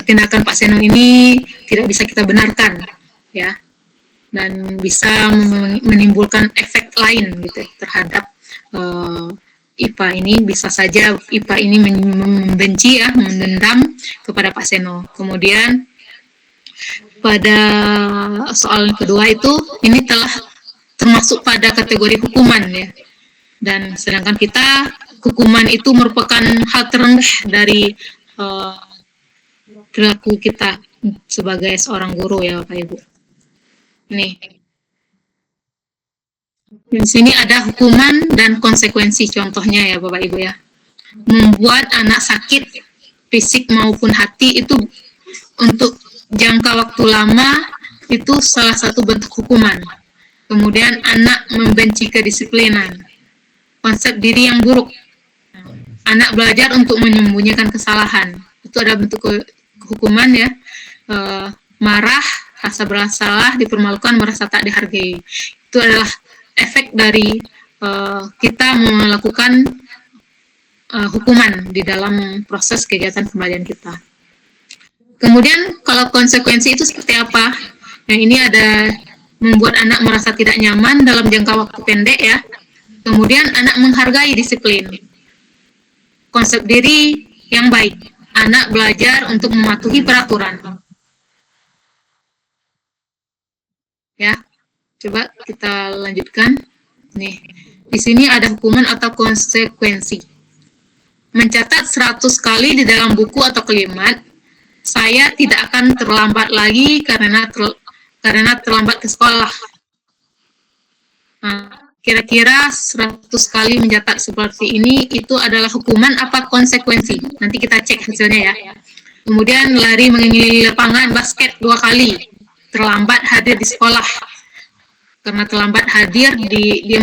Speaker 3: tindakan Pak Seno ini tidak bisa kita benarkan ya, dan bisa menimbulkan efek lain gitu terhadap IPA ini. Bisa saja IPA ini membenci ya, mendendam kepada Pak Seno. Kemudian pada soal kedua itu, ini telah termasuk pada kategori hukuman ya, dan sedangkan kita hukuman itu merupakan hal terendah dari perilaku kita sebagai seorang guru ya Bapak Ibu. Nih, di sini ada hukuman dan konsekuensi, contohnya ya Bapak Ibu ya. Membuat anak sakit fisik maupun hati itu untuk jangka waktu lama itu salah satu bentuk hukuman. Kemudian anak membenci kedisiplinan, konsep diri yang buruk. Anak belajar untuk menyembunyikan kesalahan, itu ada bentuk hukuman ya. Marah, rasa bersalah, dipermalukan, merasa tak dihargai. Itu adalah efek dari kita melakukan hukuman di dalam proses kegiatan pembelajaran kita. Kemudian kalau konsekuensi itu seperti apa? Nah, ini ada membuat anak merasa tidak nyaman dalam jangka waktu pendek ya. Kemudian anak menghargai disiplin, konsep diri yang baik. Anak belajar untuk mematuhi peraturan. Ya, coba kita lanjutkan. Nih, di sini ada hukuman atau konsekuensi. Mencatat 100 kali di dalam buku atau kalimat, saya tidak akan terlambat lagi karena terlambat ke sekolah. Nah, kira-kira 100 kali mencatat seperti ini, itu adalah hukuman apa konsekuensi? Nanti kita cek hasilnya ya. Kemudian lari mengelilingi lapangan basket 2 kali. Terlambat hadir di sekolah. Karena terlambat hadir, dia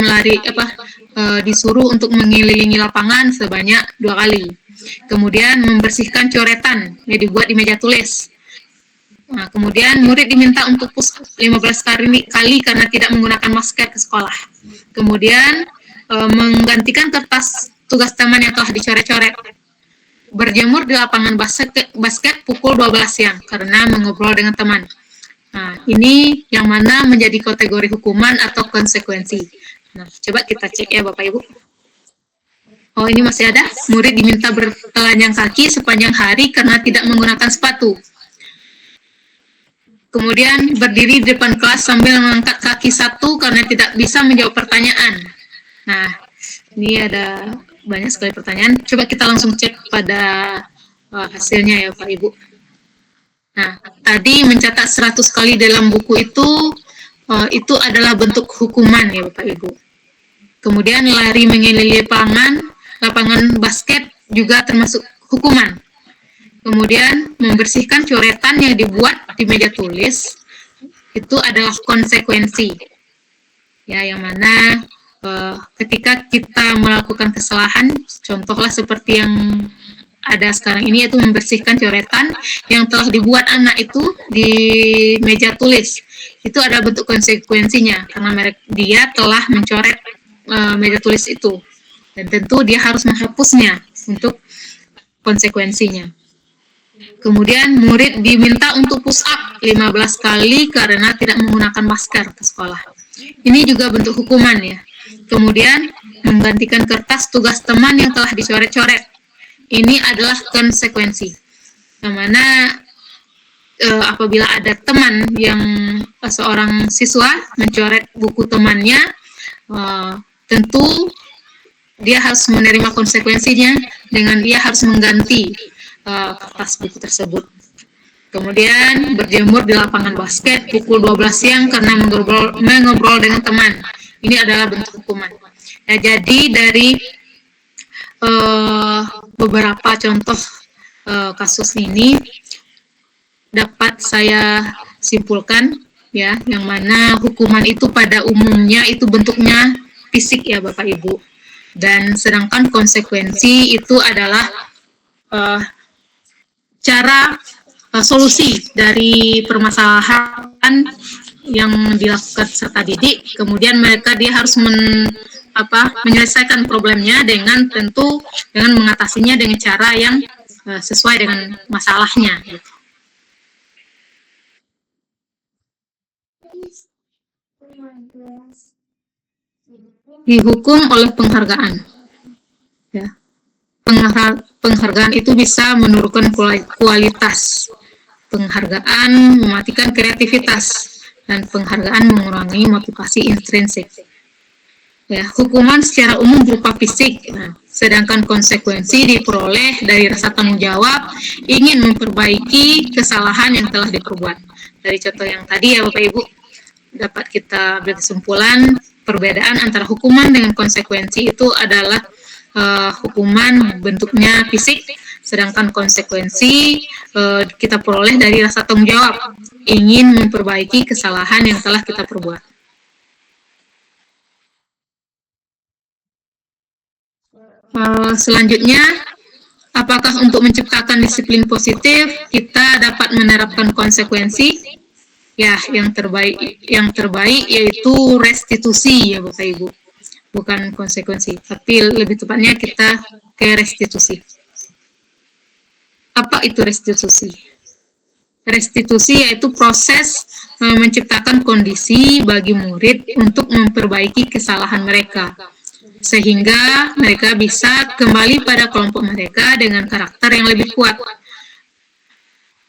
Speaker 3: disuruh untuk mengelilingi lapangan sebanyak 2 kali. Kemudian membersihkan coretan yang dibuat di meja tulis. Nah, kemudian murid diminta untuk push 15 kali karena tidak menggunakan masker ke sekolah. Kemudian menggantikan kertas tugas teman yang telah dicoret-coret. Berjemur di lapangan basket pukul 12 siang karena mengobrol dengan teman. Nah, ini yang mana menjadi kategori hukuman atau konsekuensi. Nah, coba kita cek ya Bapak Ibu. Oh, ini masih ada. Murid diminta bertelanjang kaki sepanjang hari karena tidak menggunakan sepatu. Kemudian berdiri di depan kelas sambil mengangkat kaki satu karena tidak bisa menjawab pertanyaan. Nah, ini ada banyak sekali pertanyaan. Coba kita langsung cek pada hasilnya ya Pak Ibu. Nah, tadi mencatat 100 kali dalam buku itu adalah bentuk hukuman ya Bapak Ibu. Kemudian lari mengelilingi lapangan basket juga termasuk hukuman. Kemudian membersihkan coretan yang dibuat di meja tulis itu adalah konsekuensi. Ya, yang mana ketika kita melakukan kesalahan, contohlah seperti yang ada sekarang ini, yaitu membersihkan coretan yang telah dibuat anak itu di meja tulis. Itu ada bentuk konsekuensinya karena dia telah mencoret meja tulis itu, dan tentu dia harus menghapusnya untuk konsekuensinya. Kemudian murid diminta untuk push up 15 kali karena tidak menggunakan masker ke sekolah. Ini juga bentuk hukuman ya. Kemudian menggantikan kertas tugas teman yang telah dicoret-coret. Ini adalah konsekuensi. Yang mana apabila ada teman yang seorang siswa mencoret buku temannya, tentu dia harus menerima konsekuensinya dengan dia harus mengganti kertas buku tersebut. Kemudian berjemur di lapangan basket pukul 12 siang karena mengobrol dengan teman. Ini adalah bentuk hukuman. Nah, jadi dari beberapa contoh kasus ini dapat saya simpulkan ya, yang mana hukuman itu pada umumnya itu bentuknya fisik ya Bapak Ibu, dan sedangkan konsekuensi itu adalah cara solusi dari permasalahan yang dilakukan peserta didik. Kemudian dia harus menyelesaikan problemnya dengan mengatasinya dengan cara yang sesuai dengan masalahnya. Gitu. Dihukum oleh penghargaan. Ya. Penghargaan itu bisa menurunkan kualitas. Penghargaan mematikan kreativitas, dan penghargaan mengurangi motivasi intrinsik. Ya, hukuman secara umum berupa fisik, sedangkan konsekuensi diperoleh dari rasa tanggung jawab ingin memperbaiki kesalahan yang telah diperbuat. Dari contoh yang tadi ya Bapak Ibu, dapat kita berkesimpulan perbedaan antara hukuman dengan konsekuensi itu adalah hukuman bentuknya fisik, sedangkan konsekuensi kita peroleh dari rasa tanggung jawab ingin memperbaiki kesalahan yang telah kita perbuat. Selanjutnya, apakah untuk menciptakan disiplin positif kita dapat menerapkan konsekuensi? Ya, yang terbaik yaitu restitusi ya Bapak Ibu. Bukan konsekuensi, tapi lebih tepatnya kita ke restitusi. Apa itu restitusi? Restitusi yaitu proses menciptakan kondisi bagi murid untuk memperbaiki kesalahan mereka, sehingga mereka bisa kembali pada kelompok mereka dengan karakter yang lebih kuat.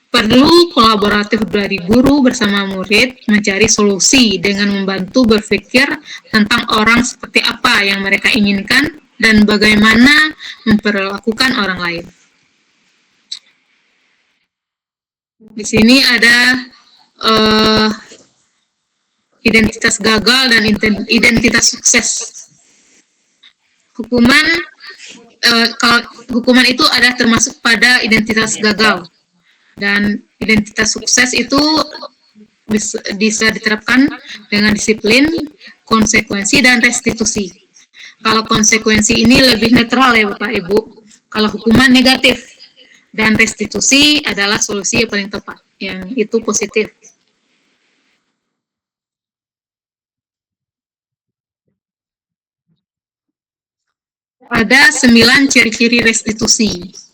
Speaker 3: Perlu kolaboratif dari guru bersama murid mencari solusi dengan membantu berpikir tentang orang seperti apa yang mereka inginkan dan bagaimana memperlakukan orang lain. Di sini ada identitas gagal dan identitas sukses. Kalau hukuman itu ada termasuk pada identitas gagal. Dan identitas sukses itu bisa diterapkan dengan disiplin, konsekuensi, dan restitusi. Kalau konsekuensi ini lebih netral ya Bapak Ibu. Kalau hukuman negatif, dan restitusi adalah solusi yang paling tepat, yang itu positif. Ada 9 ciri-ciri restitusi.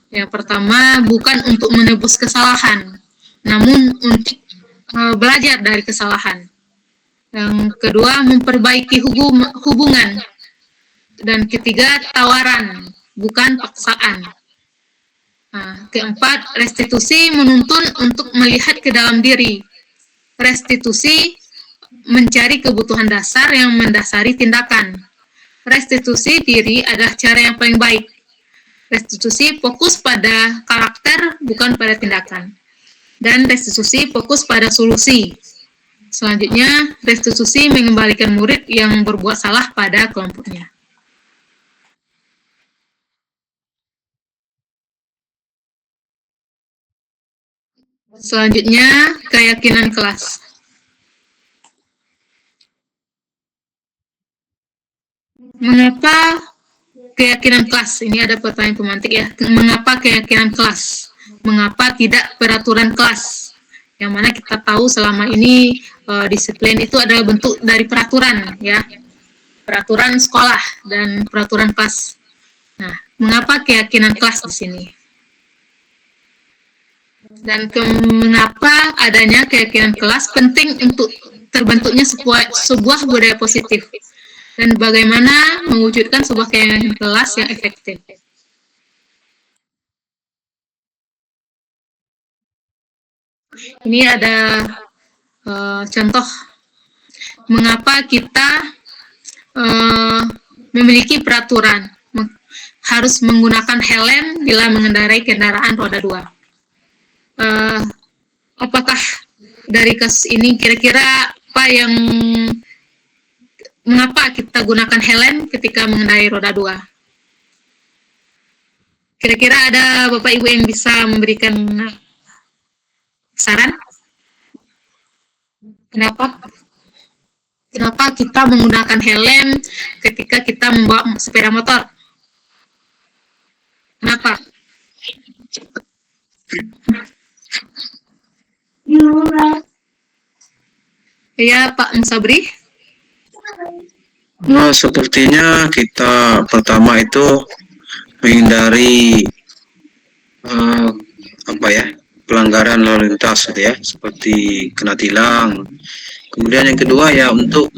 Speaker 3: Yang pertama, bukan untuk menebus kesalahan, namun untuk belajar dari kesalahan. Yang kedua, memperbaiki hubungan. Dan ketiga, tawaran, bukan paksaan. Keempat, restitusi menuntun untuk melihat ke dalam diri, Restitusi mencari kebutuhan dasar yang mendasari tindakan. Restitusi diri adalah cara yang paling baik. Restitusi fokus pada karakter, bukan pada tindakan. Dan restitusi fokus pada solusi. Selanjutnya, restitusi mengembalikan murid yang berbuat salah pada kelompoknya. Selanjutnya, keyakinan kelas. Mengapa keyakinan kelas? Ini ada pertanyaan pemantik ya. Mengapa keyakinan kelas? Mengapa tidak peraturan kelas? Yang mana kita tahu selama ini disiplin itu adalah bentuk dari peraturan ya. Peraturan sekolah dan peraturan kelas. Nah, mengapa keyakinan kelas di sini? Dan mengapa adanya keyakinan kelas penting untuk terbentuknya sebuah budaya positif? Dan bagaimana mewujudkan sebuah keyakinan kelas yang efektif? Ini ada contoh mengapa kita memiliki peraturan harus menggunakan helm bila mengendarai kendaraan roda 2. Apakah dari kasus ini kira-kira apa yang mengapa kita gunakan helm ketika mengendarai roda 2? Kira-kira ada Bapak Ibu yang bisa memberikan saran? Kenapa kita menggunakan helm ketika kita membawa sepeda motor? Kenapa? Ya, Pak Musabri.
Speaker 4: Nah, sepertinya kita pertama itu menghindari pelanggaran lalu lintas gitu ya, seperti kena tilang. Kemudian yang kedua ya untuk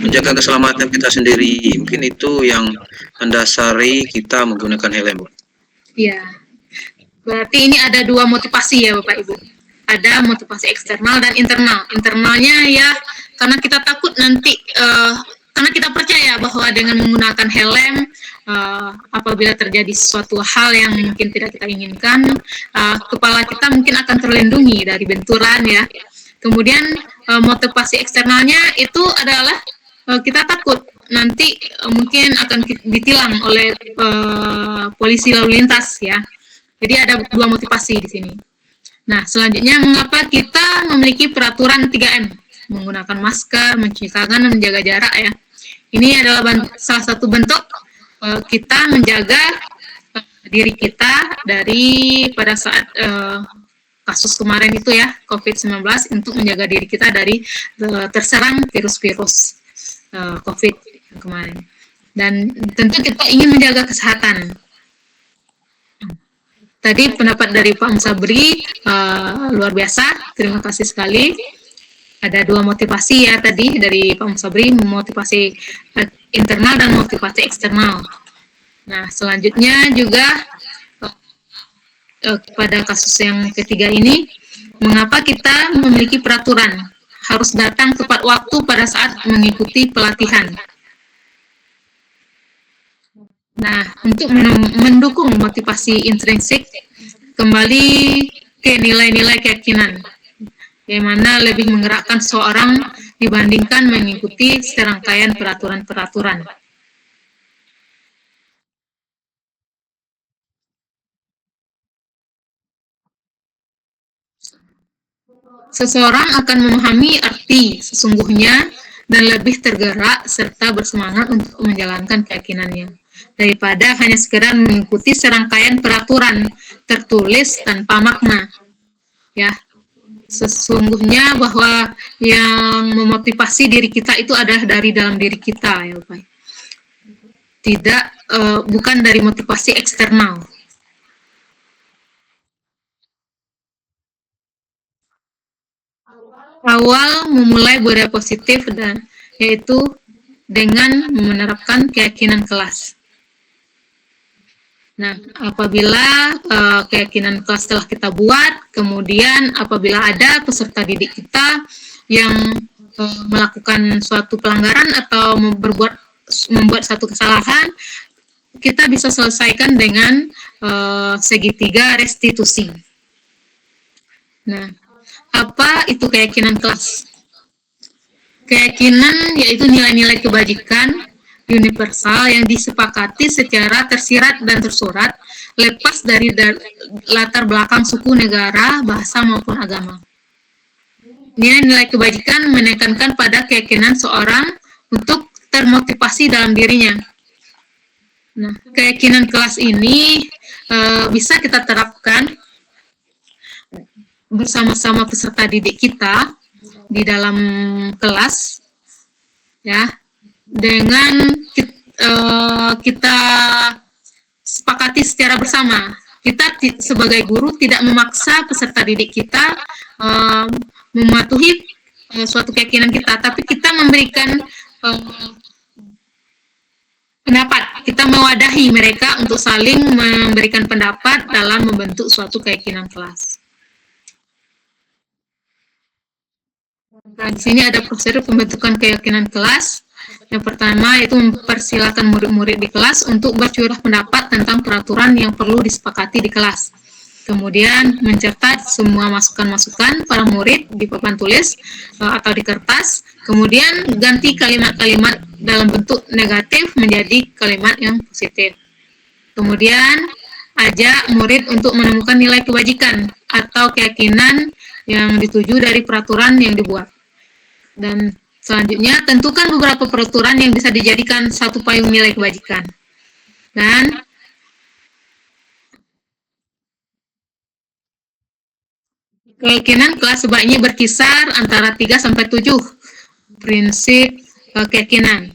Speaker 4: menjaga keselamatan kita sendiri. Mungkin itu yang mendasari kita menggunakan helm.
Speaker 3: Iya. Berarti ini ada dua motivasi ya Bapak Ibu. Ada motivasi eksternal dan internal. Internalnya ya karena kita takut nanti karena kita percaya bahwa dengan menggunakan helm apabila terjadi suatu hal yang mungkin tidak kita inginkan, kepala kita mungkin akan terlindungi dari benturan ya. Kemudian motivasi eksternalnya itu adalah kita takut nanti mungkin akan ditilang oleh polisi lalu lintas ya. Jadi ada dua motivasi di sini. Nah, selanjutnya mengapa kita memiliki peraturan 3M? Menggunakan masker, mencuci tangan, dan menjaga jarak ya. Ini adalah salah satu bentuk kita menjaga diri kita dari pada saat kasus kemarin itu ya, COVID-19, untuk menjaga diri kita dari terserang virus-virus COVID kemarin. Dan tentu kita ingin menjaga kesehatan. Tadi pendapat dari Pak Musabri luar biasa, terima kasih sekali. Ada dua motivasi ya tadi dari Pak Musabri, motivasi internal dan motivasi eksternal. Nah, selanjutnya juga pada kasus yang ketiga ini, mengapa kita memiliki peraturan harus datang tepat waktu pada saat mengikuti pelatihan. Nah, untuk mendukung motivasi intrinsik, kembali ke nilai-nilai keyakinan, yang mana lebih menggerakkan seorang dibandingkan mengikuti serangkaian peraturan-peraturan. Seseorang akan memahami arti sesungguhnya dan lebih tergerak serta bersemangat untuk menjalankan keyakinannya, daripada hanya sekedar mengikuti serangkaian peraturan tertulis tanpa makna. Ya, sesungguhnya bahwa yang memotivasi diri kita itu adalah dari dalam diri kita, ya Bapak. Tidak, bukan dari motivasi eksternal. Awal memulai budaya positif dan yaitu dengan menerapkan keyakinan kelas. Nah, apabila keyakinan kelas telah kita buat, kemudian apabila ada peserta didik kita yang melakukan suatu pelanggaran atau membuat satu kesalahan, kita bisa selesaikan dengan segitiga restitusi. Nah, apa itu keyakinan kelas? Keyakinan yaitu nilai-nilai kebajikan universal yang disepakati secara tersirat dan tersurat, lepas dari latar belakang suku, negara, bahasa, maupun agama. Nilai-nilai kebajikan menekankan pada keyakinan seorang untuk termotivasi dalam dirinya. Nah, keyakinan kelas ini bisa kita terapkan bersama-sama peserta didik kita di dalam kelas, ya, dengan kita sepakati secara bersama. Kita sebagai guru tidak memaksa peserta didik kita mematuhi suatu keyakinan kita, tapi kita memberikan pendapat. Kita mewadahi mereka untuk saling memberikan pendapat dalam membentuk suatu keyakinan kelas. Nah, di sini ada prosedur pembentukan keyakinan kelas. Yang pertama yaitu mempersilahkan murid-murid di kelas untuk bercurah pendapat tentang peraturan yang perlu disepakati di kelas. Kemudian mencatat semua masukan-masukan para murid di papan tulis atau di kertas. Kemudian ganti kalimat-kalimat dalam bentuk negatif menjadi kalimat yang positif. Kemudian ajak murid untuk menemukan nilai kebajikan atau keyakinan yang dituju dari peraturan yang dibuat. Dan selanjutnya tentukan beberapa peraturan yang bisa dijadikan satu payung nilai kebajikan. Dan keyakinan kelas sebaiknya berkisar antara 3 sampai 7 prinsip keyakinan.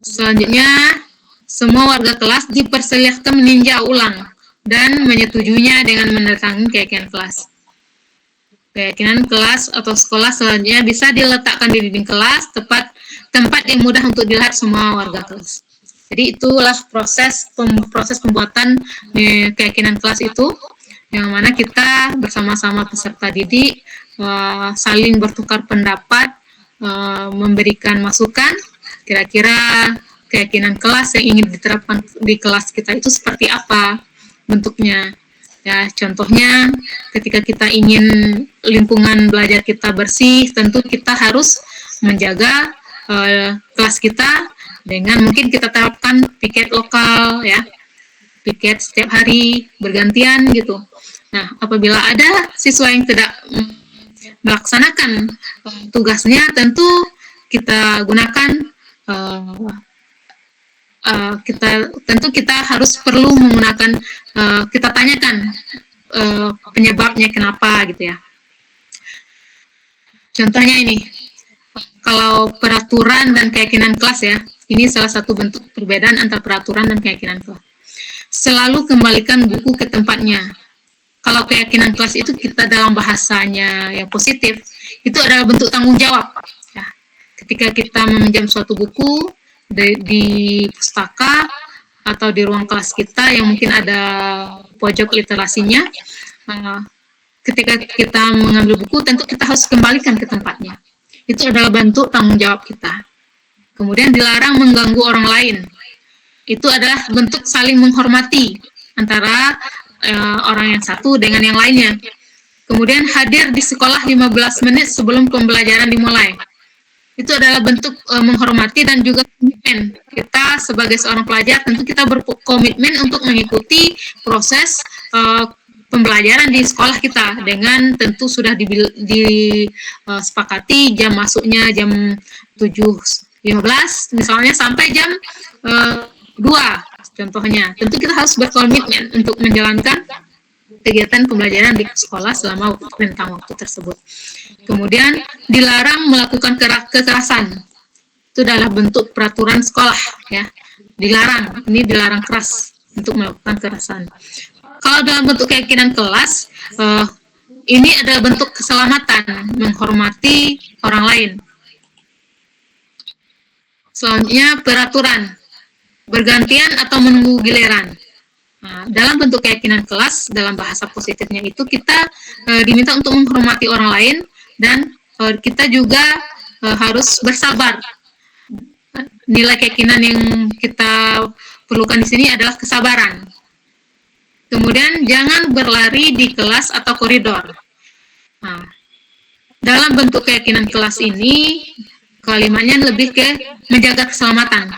Speaker 3: Selanjutnya, semua warga kelas dipersilahkan meninjau ulang dan menyetujuinya dengan mendatangi keyakinan kelas. Keyakinan kelas atau sekolah selanjutnya bisa diletakkan di dinding kelas, tempat yang mudah untuk dilihat semua warga kelas. Jadi itulah proses pembuatan keyakinan kelas itu, yang mana kita bersama-sama peserta didik saling bertukar pendapat, memberikan masukan, kira-kira keyakinan kelas yang ingin diterapkan di kelas kita itu seperti apa bentuknya. Ya, contohnya ketika kita ingin lingkungan belajar kita bersih, tentu kita harus menjaga kelas kita dengan mungkin kita terapkan piket lokal, ya, piket setiap hari bergantian gitu. Nah, apabila ada siswa yang tidak melaksanakan tugasnya, tentu kita gunakan kita harus perlu menggunakan kita tanyakan penyebabnya kenapa gitu ya. Contohnya ini, kalau peraturan dan keyakinan kelas ya, ini salah satu bentuk perbedaan antara peraturan dan keyakinan kelas. Selalu kembalikan buku ke tempatnya. Kalau keyakinan kelas itu kita dalam bahasanya yang positif, itu adalah bentuk tanggung jawab. Ya. Ketika kita meminjam suatu buku di pustaka atau di ruang kelas kita yang mungkin ada pojok literasinya, ketika kita mengambil buku, tentu kita harus kembalikan ke tempatnya. Itu adalah bentuk tanggung jawab kita. Kemudian dilarang mengganggu orang lain. Itu adalah bentuk saling menghormati antara orang yang satu dengan yang lainnya. Kemudian hadir di sekolah 15 menit sebelum pembelajaran dimulai. Itu adalah bentuk menghormati dan juga komitmen. Kita sebagai seorang pelajar tentu kita berkomitmen untuk mengikuti proses pembelajaran di sekolah kita dengan tentu sudah disepakati jam masuknya jam 7.15 misalnya sampai jam 2 contohnya. Tentu kita harus berkomitmen untuk menjalankan kegiatan pembelajaran di sekolah selama rentang waktu tersebut. Kemudian dilarang melakukan kekerasan. Itu adalah bentuk peraturan sekolah, ya. Dilarang, ini dilarang keras untuk melakukan kekerasan. Kalau dalam bentuk keyakinan kelas, ini adalah bentuk keselamatan, menghormati orang lain. Selanjutnya peraturan, bergantian atau menunggu giliran. Nah, dalam bentuk keyakinan kelas, dalam bahasa positifnya itu kita diminta untuk menghormati orang lain dan kita juga harus bersabar. Nilai keyakinan yang kita perlukan di sini adalah kesabaran. Kemudian jangan berlari di kelas atau koridor. Nah, dalam bentuk keyakinan kelas ini kalimatnya lebih ke menjaga keselamatan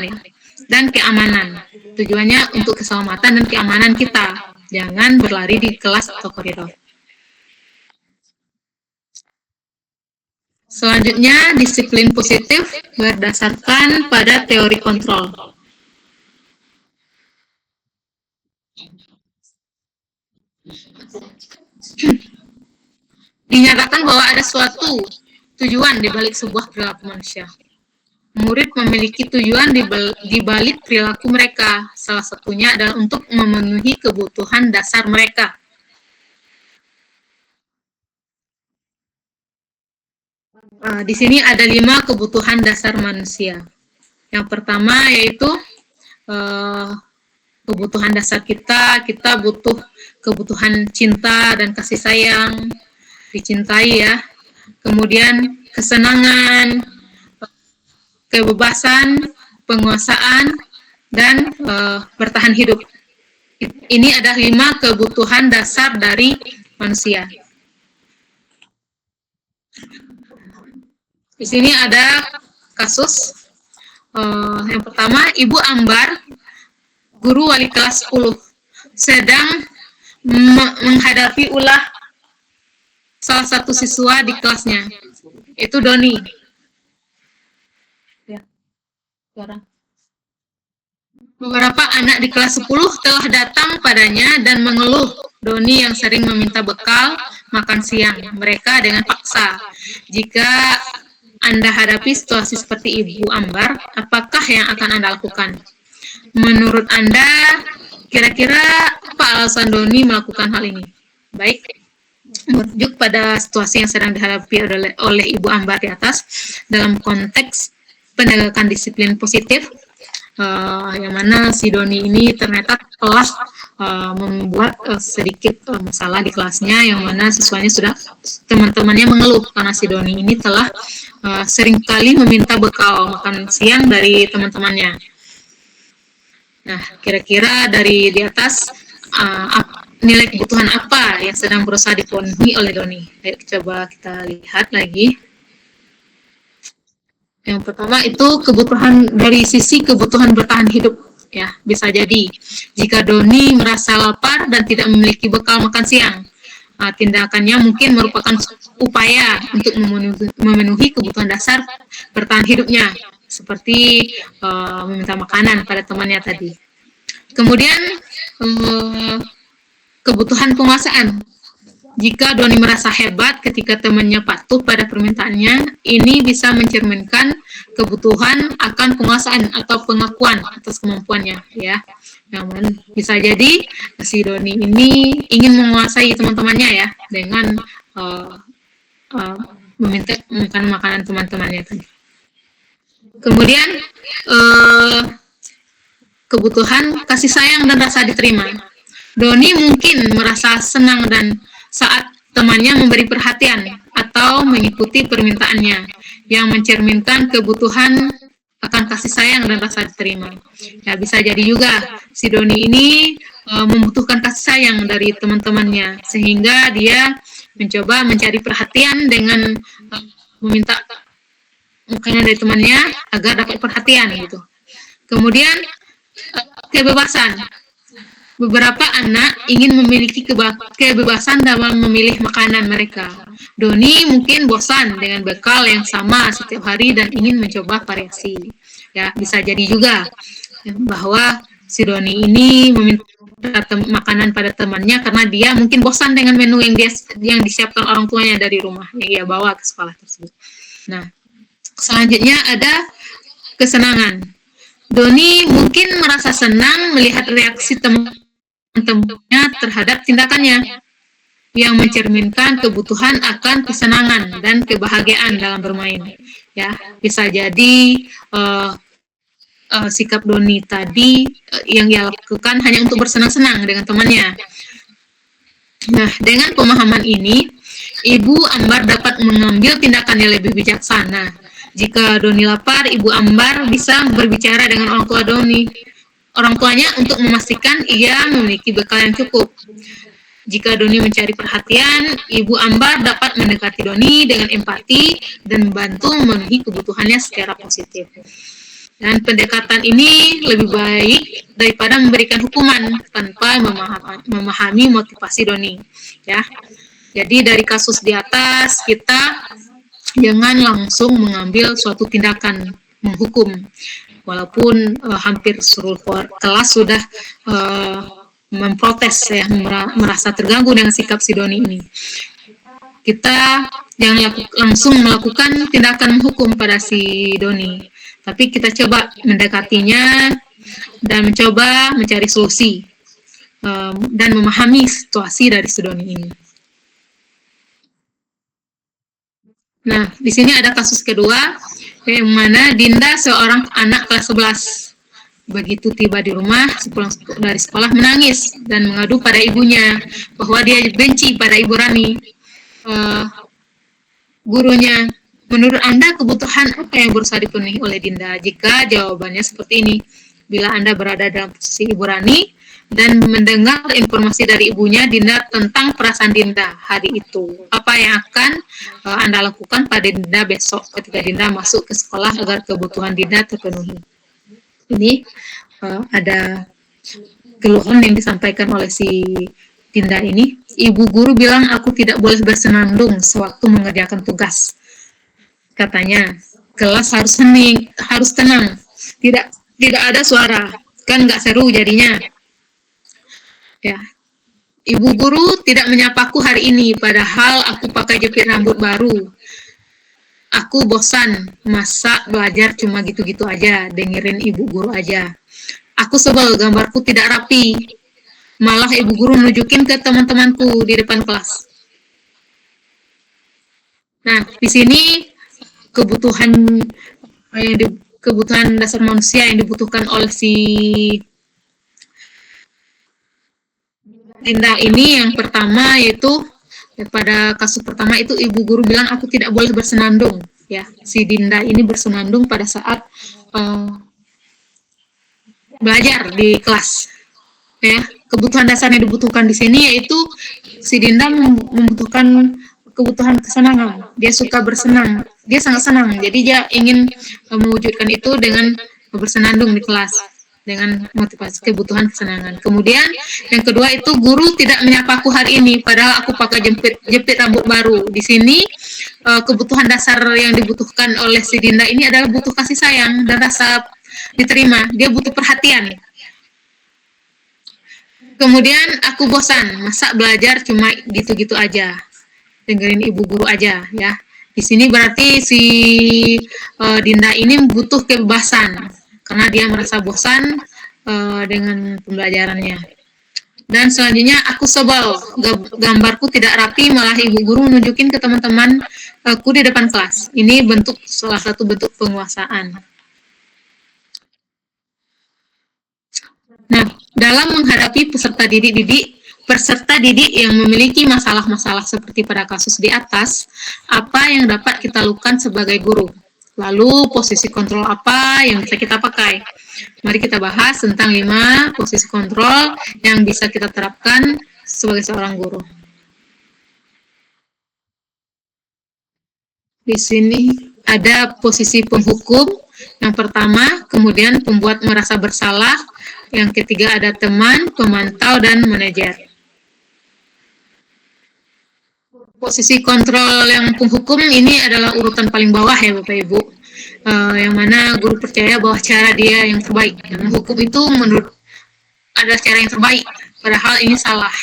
Speaker 3: ya, dan keamanan. Tujuannya untuk keselamatan dan keamanan kita. Jangan berlari di kelas atau koridor. Selanjutnya, disiplin positif berdasarkan pada teori kontrol. Dinyatakan bahwa ada suatu tujuan di balik sebuah perilaku manusia. Murid memiliki tujuan di balik perilaku mereka. Salah satunya adalah untuk memenuhi kebutuhan dasar mereka. Di sini ada 5 kebutuhan dasar manusia. Yang pertama yaitu kebutuhan dasar kita butuh kebutuhan cinta dan kasih sayang, dicintai ya. Kemudian kesenangan, kebebasan, penguasaan, dan bertahan hidup. Ini ada 5 kebutuhan dasar dari manusia. Di sini ada kasus. Yang pertama, Ibu Ambar, guru wali kelas 10, sedang menghadapi ulah salah satu siswa di kelasnya, itu Doni. Beberapa anak di kelas 10 telah datang padanya dan mengeluh Doni yang sering meminta bekal makan siang mereka dengan paksa. Jika Anda hadapi situasi seperti Ibu Ambar, apakah yang akan Anda lakukan? Menurut Anda, kira-kira apa alasan Doni melakukan hal ini? Baik, merujuk pada situasi yang sedang dihadapi oleh Ibu Ambar di atas dalam konteks penegakan disiplin positif, yang mana si Doni ini ternyata telah membuat sedikit masalah di kelasnya, yang mana siswanya teman-temannya mengeluh karena si Doni ini telah seringkali meminta bekal makan siang dari teman-temannya. Nah, kira-kira dari di atas nilai kebutuhan apa yang sedang berusaha dipenuhi oleh Doni? Ayo coba kita lihat lagi. Yang pertama itu kebutuhan dari sisi kebutuhan bertahan hidup. Ya, bisa jadi jika Doni merasa lapar dan tidak memiliki bekal makan siang, tindakannya mungkin merupakan upaya untuk memenuhi kebutuhan dasar bertahan hidupnya, seperti meminta makanan pada temannya tadi. Kemudian kebutuhan penguasaan. Jika Doni merasa hebat ketika temannya patuh pada permintaannya, ini bisa mencerminkan kebutuhan akan penguasaan atau pengakuan atas kemampuannya, ya. Namun bisa jadi si Doni ini ingin menguasai teman-temannya ya dengan meminta makanan teman-temannya tadi. Kemudian kebutuhan kasih sayang dan rasa diterima. Doni mungkin merasa senang dan saat temannya memberi perhatian atau mengikuti permintaannya, yang mencerminkan kebutuhan akan kasih sayang dan rasa diterima. Ya, bisa jadi juga si Doni ini membutuhkan kasih sayang dari teman-temannya, sehingga dia mencoba mencari perhatian dengan meminta makanan dari temannya agar dapat perhatian gitu. Kemudian kebebasan. Beberapa anak ingin memiliki kebebasan dalam memilih makanan mereka. Doni mungkin bosan dengan bekal yang sama setiap hari dan ingin mencoba variasi. Ya, bisa jadi juga bahwa si Doni ini meminta makanan pada temannya karena dia mungkin bosan dengan menu yang disiapkan orang tuanya dari rumah yang ia bawa ke sekolah tersebut. Nah, selanjutnya ada kesenangan. Doni mungkin merasa senang melihat reaksi temannya terhadap tindakannya, yang mencerminkan kebutuhan akan kesenangan dan kebahagiaan dalam bermain. Ya, bisa jadi sikap Doni tadi yang ia lakukan hanya untuk bersenang-senang dengan temannya. Nah, dengan pemahaman ini, Ibu Ambar dapat mengambil tindakan yang lebih bijaksana. Jika Doni lapar, Ibu Ambar bisa berbicara dengan orang tua Doni, orang tuanya untuk memastikan ia memiliki bekal yang cukup. Jika Doni mencari perhatian, Ibu Ambar dapat mendekati Doni dengan empati dan membantu memenuhi kebutuhannya secara positif. Dan pendekatan ini lebih baik daripada memberikan hukuman tanpa memahami motivasi Doni. Ya, jadi dari kasus di atas kita jangan langsung mengambil suatu tindakan menghukum, walaupun hampir seluruh kelas sudah memprotes ya, merasa terganggu dengan sikap si Doni ini. Kita jangan langsung melakukan tindakan hukum pada si Doni, tapi kita coba mendekatinya dan mencoba mencari solusi dan memahami situasi dari si Doni ini. Nah, di sini ada kasus kedua, yang mana Dinda, seorang anak kelas 11. Begitu tiba di rumah, sepulang dari sekolah menangis dan mengadu pada ibunya bahwa dia benci pada Ibu Rani. Gurunya, menurut Anda kebutuhan apa yang berusaha dipenuhi oleh Dinda? Jika jawabannya seperti ini, bila Anda berada dalam posisi Ibu Rani dan mendengar informasi dari ibunya Dinda tentang perasaan Dinda hari itu, apa yang akan Anda lakukan pada Dinda besok ketika Dinda masuk ke sekolah agar kebutuhan Dinda terpenuhi? Ini ada keluhan yang disampaikan oleh si Dinda ini. Ibu guru bilang aku tidak boleh bersenandung sewaktu mengerjakan tugas. Katanya kelas harus hening, harus tenang, tidak ada suara, kan nggak seru jadinya. Ya, ibu guru tidak menyapaku hari ini, padahal aku pakai jepit rambut baru. Aku bosan, masa belajar cuma gitu-gitu aja, dengerin ibu guru aja. Aku sebel, gambarku tidak rapi. Malah ibu guru nunjukin ke teman-temanku di depan kelas. Nah, di sini kebutuhan dasar manusia yang dibutuhkan oleh si Dinda ini yang pertama yaitu pada kasus pertama itu ibu guru bilang aku tidak boleh bersenandung. Ya, si Dinda ini bersenandung pada saat belajar di kelas. Ya, kebutuhan dasar yang dibutuhkan di sini yaitu si Dinda membutuhkan kebutuhan kesenangan. Dia suka bersenang, dia sangat senang. Jadi dia ingin mewujudkan itu dengan bersenandung di kelas dengan motivasi kebutuhan kesenangan. Kemudian yang kedua itu guru tidak menyapaku hari ini, padahal aku pakai jepit rambut baru. Di sini kebutuhan dasar yang dibutuhkan oleh si Dinda ini adalah butuh kasih sayang dan rasa diterima. Dia butuh perhatian. Kemudian aku bosan, masa belajar cuma gitu-gitu aja, dengerin ibu guru aja ya. Di sini berarti si Dinda ini butuh kebebasan karena dia merasa bosan dengan pembelajarannya. Dan selanjutnya aku sebel, gambarku tidak rapi, malah ibu guru nunjukin ke teman-teman aku di depan kelas. Ini salah satu bentuk penguasaan. Nah, dalam menghadapi peserta didik yang memiliki masalah-masalah seperti pada kasus di atas, apa yang dapat kita lakukan sebagai guru? Lalu posisi kontrol apa yang bisa kita pakai? Mari kita bahas tentang 5 posisi kontrol yang bisa kita terapkan sebagai seorang guru. Di sini ada posisi penghukum, yang pertama, kemudian pembuat merasa bersalah, yang ketiga ada teman, pemantau, dan manajer. Posisi kontrol yang penghukum ini adalah urutan paling bawah ya Bapak Ibu, yang mana guru percaya bahwa cara dia yang terbaik. Menghukum itu menurut adalah cara yang terbaik, padahal ini salah.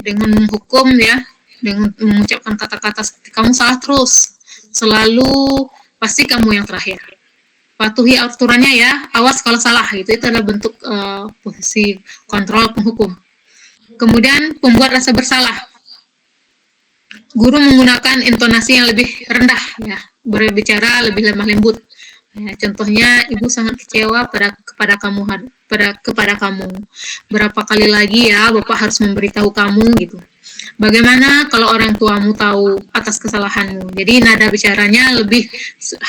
Speaker 3: Dengan menghukum ya, dengan mengucapkan kata-kata seperti kamu salah terus, selalu pasti kamu yang terakhir. Patuhi aturannya ya, awas kalau salah, itu adalah bentuk posisi kontrol penghukum. Kemudian pembuat rasa bersalah. Guru menggunakan intonasi yang lebih rendah ya, berbicara lebih lemah lembut. Ya, contohnya ibu sangat kecewa kepada kamu. Berapa kali lagi ya bapak harus memberitahu kamu gitu. Bagaimana kalau orang tuamu tahu atas kesalahanmu? Jadi nada bicaranya lebih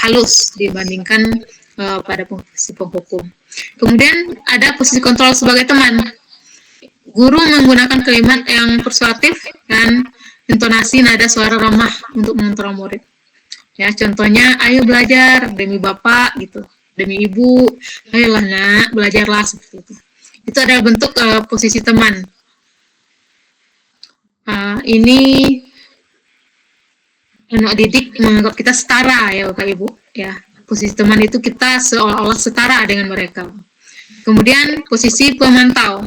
Speaker 3: halus dibandingkan pada posisi penghukum. Kemudian ada posisi kontrol sebagai teman. Guru menggunakan kalimat yang persuasif dan intonasi nada suara ramah untuk mengontrol murid. Ya, contohnya, ayo belajar demi bapak gitu, demi ibu, ayolah nak, belajarlah seperti itu. Itu adalah bentuk posisi teman. Ini anak didik menganggap kita setara ya bapak ibu. Ya, posisi teman itu kita seolah-olah setara dengan mereka. Kemudian posisi pemantau.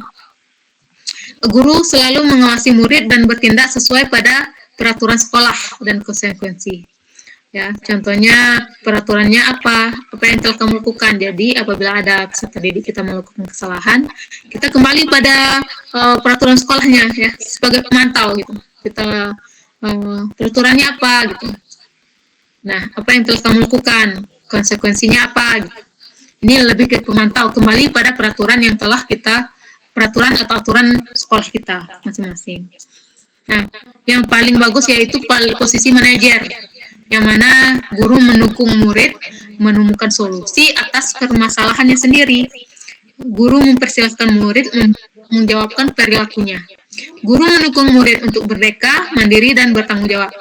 Speaker 3: Guru selalu mengawasi murid dan bertindak sesuai pada peraturan sekolah dan konsekuensi. Ya, contohnya peraturannya apa yang telah kamu lakukan. Jadi apabila ada peserta didik kita melakukan kesalahan, kita kembali pada peraturan sekolahnya ya, sebagai pemantau gitu. Kita peraturannya apa gitu. Nah, apa yang telah kamu lakukan, konsekuensinya apa gitu. Ini lebih ke pemantau, kembali pada peraturan yang telah peraturan atau aturan sekolah kita masing-masing. Nah, yang paling bagus yaitu posisi manajer, yang mana guru mendukung murid menemukan solusi atas permasalahannya sendiri. Guru mempersilahkan murid menjawabkan perilakunya. Guru mendukung murid untuk merdeka, mandiri, dan bertanggung jawab.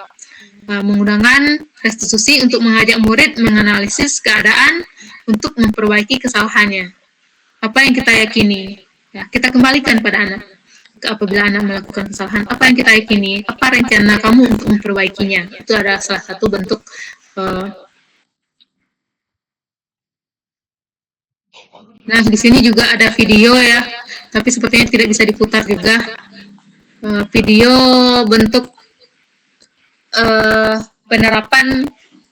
Speaker 3: Menggunakan restitusi untuk mengajak murid menganalisis keadaan untuk memperbaiki kesalahannya. Apa yang kita yakini? Ya, kita kembalikan pada anak. Apabila anak melakukan kesalahan, apa yang kita yakini, apa rencana kamu untuk memperbaikinya. Itu adalah salah satu bentuk Nah, di sini juga ada video ya, tapi sepertinya tidak bisa diputar juga. Video bentuk penerapan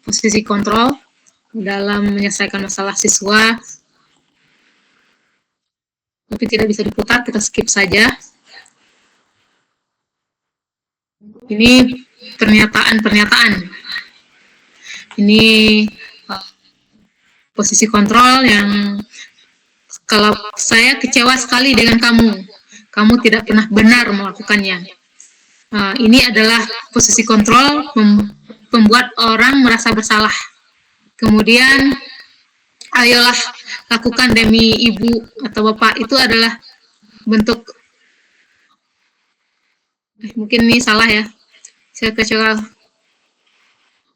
Speaker 3: posisi kontrol dalam menyelesaikan masalah siswa, tapi tidak bisa diputar, kita skip saja. Ini pernyataan. Ini posisi kontrol yang kalau saya kecewa sekali dengan kamu tidak pernah benar melakukannya. Ini adalah posisi kontrol membuat orang merasa bersalah. Kemudian, ayolah lakukan demi ibu atau bapak. Itu adalah bentuk mungkin ini salah ya, saya kecewa.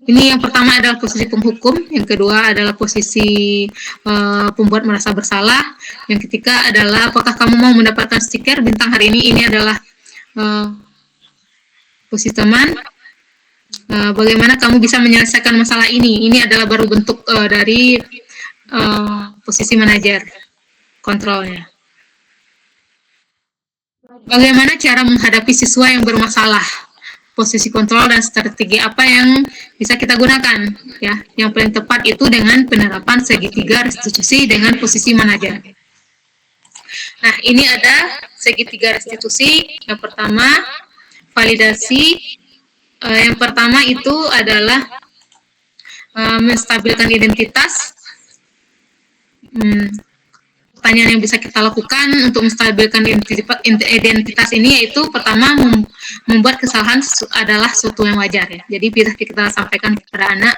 Speaker 3: Ini yang pertama adalah posisi penghukum, yang kedua adalah posisi pembuat merasa bersalah, yang ketiga adalah apakah kamu mau mendapatkan stiker bintang hari ini. Ini adalah posisi teman. Bagaimana kamu bisa menyelesaikan masalah ini. Ini adalah baru bentuk dari posisi manajer kontrolnya. Bagaimana cara menghadapi siswa yang bermasalah? Posisi kontrol dan strategi apa yang bisa kita gunakan? Ya, yang paling tepat itu dengan penerapan segitiga restitusi dengan posisi manajer. Nah, ini ada segitiga restitusi. Yang pertama, validasi. Yang pertama itu adalah menstabilkan identitas. Pertanyaan yang bisa kita lakukan untuk menstabilkan identitas ini yaitu pertama membuat kesalahan adalah suatu yang wajar ya. Jadi bisa kita sampaikan kepada anak,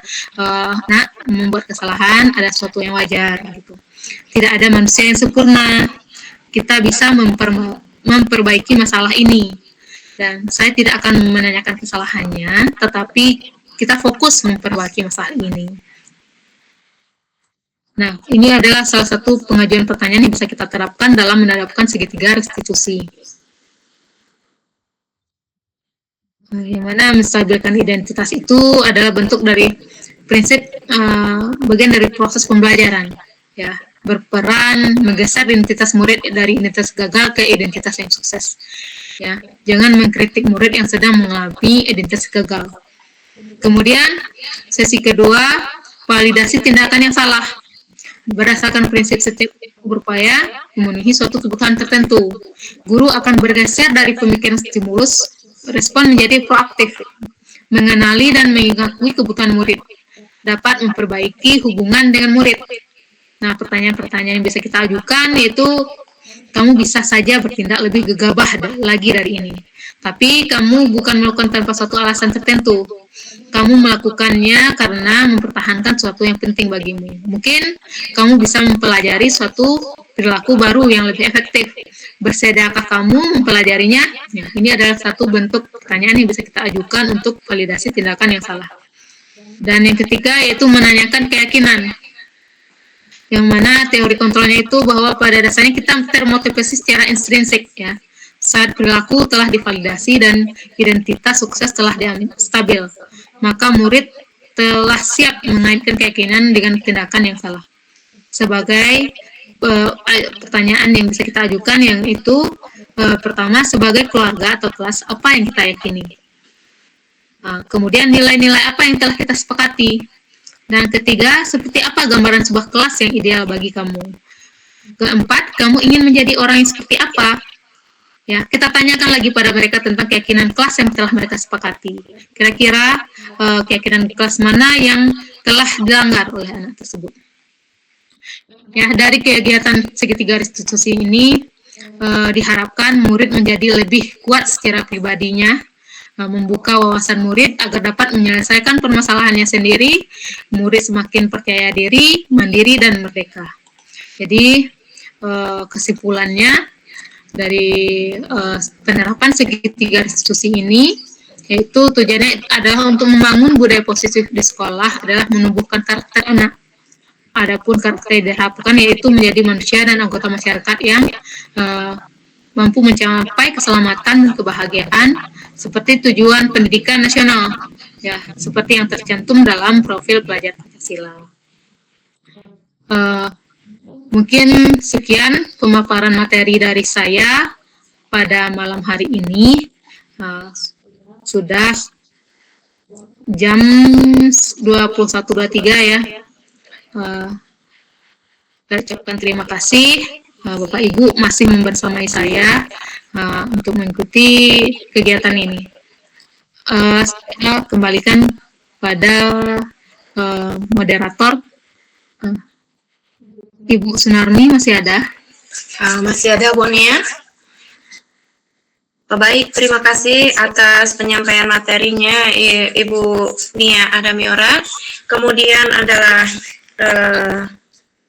Speaker 3: nak, membuat kesalahan adalah suatu yang wajar gitu. Tidak ada manusia yang sempurna. Kita bisa memperbaiki masalah ini. Dan saya tidak akan menanyakan kesalahannya, tetapi kita fokus memperbaiki masalah ini. Nah, ini adalah salah satu pengajuan pertanyaan yang bisa kita terapkan dalam menerapkan segitiga restitusi. Yang mana menstabilkan identitas itu adalah bentuk dari prinsip bagian dari proses pembelajaran, ya, berperan menggeser identitas murid dari identitas gagal ke identitas yang sukses. Ya, jangan mengkritik murid yang sedang mengalami identitas gagal. Kemudian sesi kedua, validasi tindakan yang salah. Berdasarkan prinsip setiap berupaya memenuhi suatu kebutuhan tertentu, guru akan bergeser dari pemikiran stimulus, respon menjadi proaktif, mengenali dan mengakui kebutuhan murid. dapat memperbaiki hubungan dengan murid. Nah, pertanyaan-pertanyaan yang bisa kita ajukan yaitu kamu bisa saja bertindak lebih gegabah lagi dari ini. Tapi kamu bukan melakukan tanpa suatu alasan tertentu. Kamu melakukannya karena mempertahankan sesuatu yang penting bagimu. Mungkin kamu bisa mempelajari suatu perilaku baru yang lebih efektif. Bersediakah kamu mempelajarinya? Ya, ini adalah satu bentuk pertanyaan yang bisa kita ajukan untuk validasi tindakan yang salah. Dan yang ketiga yaitu menanyakan keyakinan. Yang mana teori kontrolnya itu bahwa pada dasarnya kita termotivasi secara intrinsik ya. Saat perilaku telah divalidasi dan identitas sukses telah stabil, maka murid telah siap mengaitkan keyakinan dengan tindakan yang salah. Sebagai pertanyaan yang bisa kita ajukan yang itu pertama sebagai keluarga atau kelas apa yang kita yakini. Kemudian nilai-nilai apa yang telah kita sepakati. Dan ketiga, seperti apa gambaran sebuah kelas yang ideal bagi kamu. Keempat, kamu ingin menjadi orang yang seperti apa? Ya, kita tanyakan lagi pada mereka tentang keyakinan kelas yang telah mereka sepakati. Kira-kira keyakinan kelas mana yang telah dilanggar oleh anak tersebut. Ya, dari kegiatan segitiga restitusi ini diharapkan murid menjadi lebih kuat secara pribadinya, membuka wawasan murid agar dapat menyelesaikan permasalahannya sendiri, murid semakin percaya diri, mandiri, dan merdeka. Jadi, kesimpulannya, dari penerapan segitiga restitusi ini yaitu tujuannya adalah untuk membangun budaya positif di sekolah adalah menumbuhkan karakter anak. Adapun karakter yang diharapkan yaitu menjadi manusia dan anggota masyarakat yang mampu mencapai keselamatan dan kebahagiaan seperti tujuan pendidikan nasional ya, seperti yang tercantum dalam profil pelajar Pancasila. Mungkin sekian pemaparan materi dari saya pada malam hari ini. Sudah jam 21.23 ya. Saya ucapkan terima kasih Bapak Ibu masih membersamai saya untuk mengikuti kegiatan ini. Saya kembalikan pada moderator. Ibu Sunarmi masih ada?
Speaker 2: Masih ada, Bu Nia. Baik, terima kasih atas penyampaian materinya Ibu Nia Adamiora. Kemudian adalah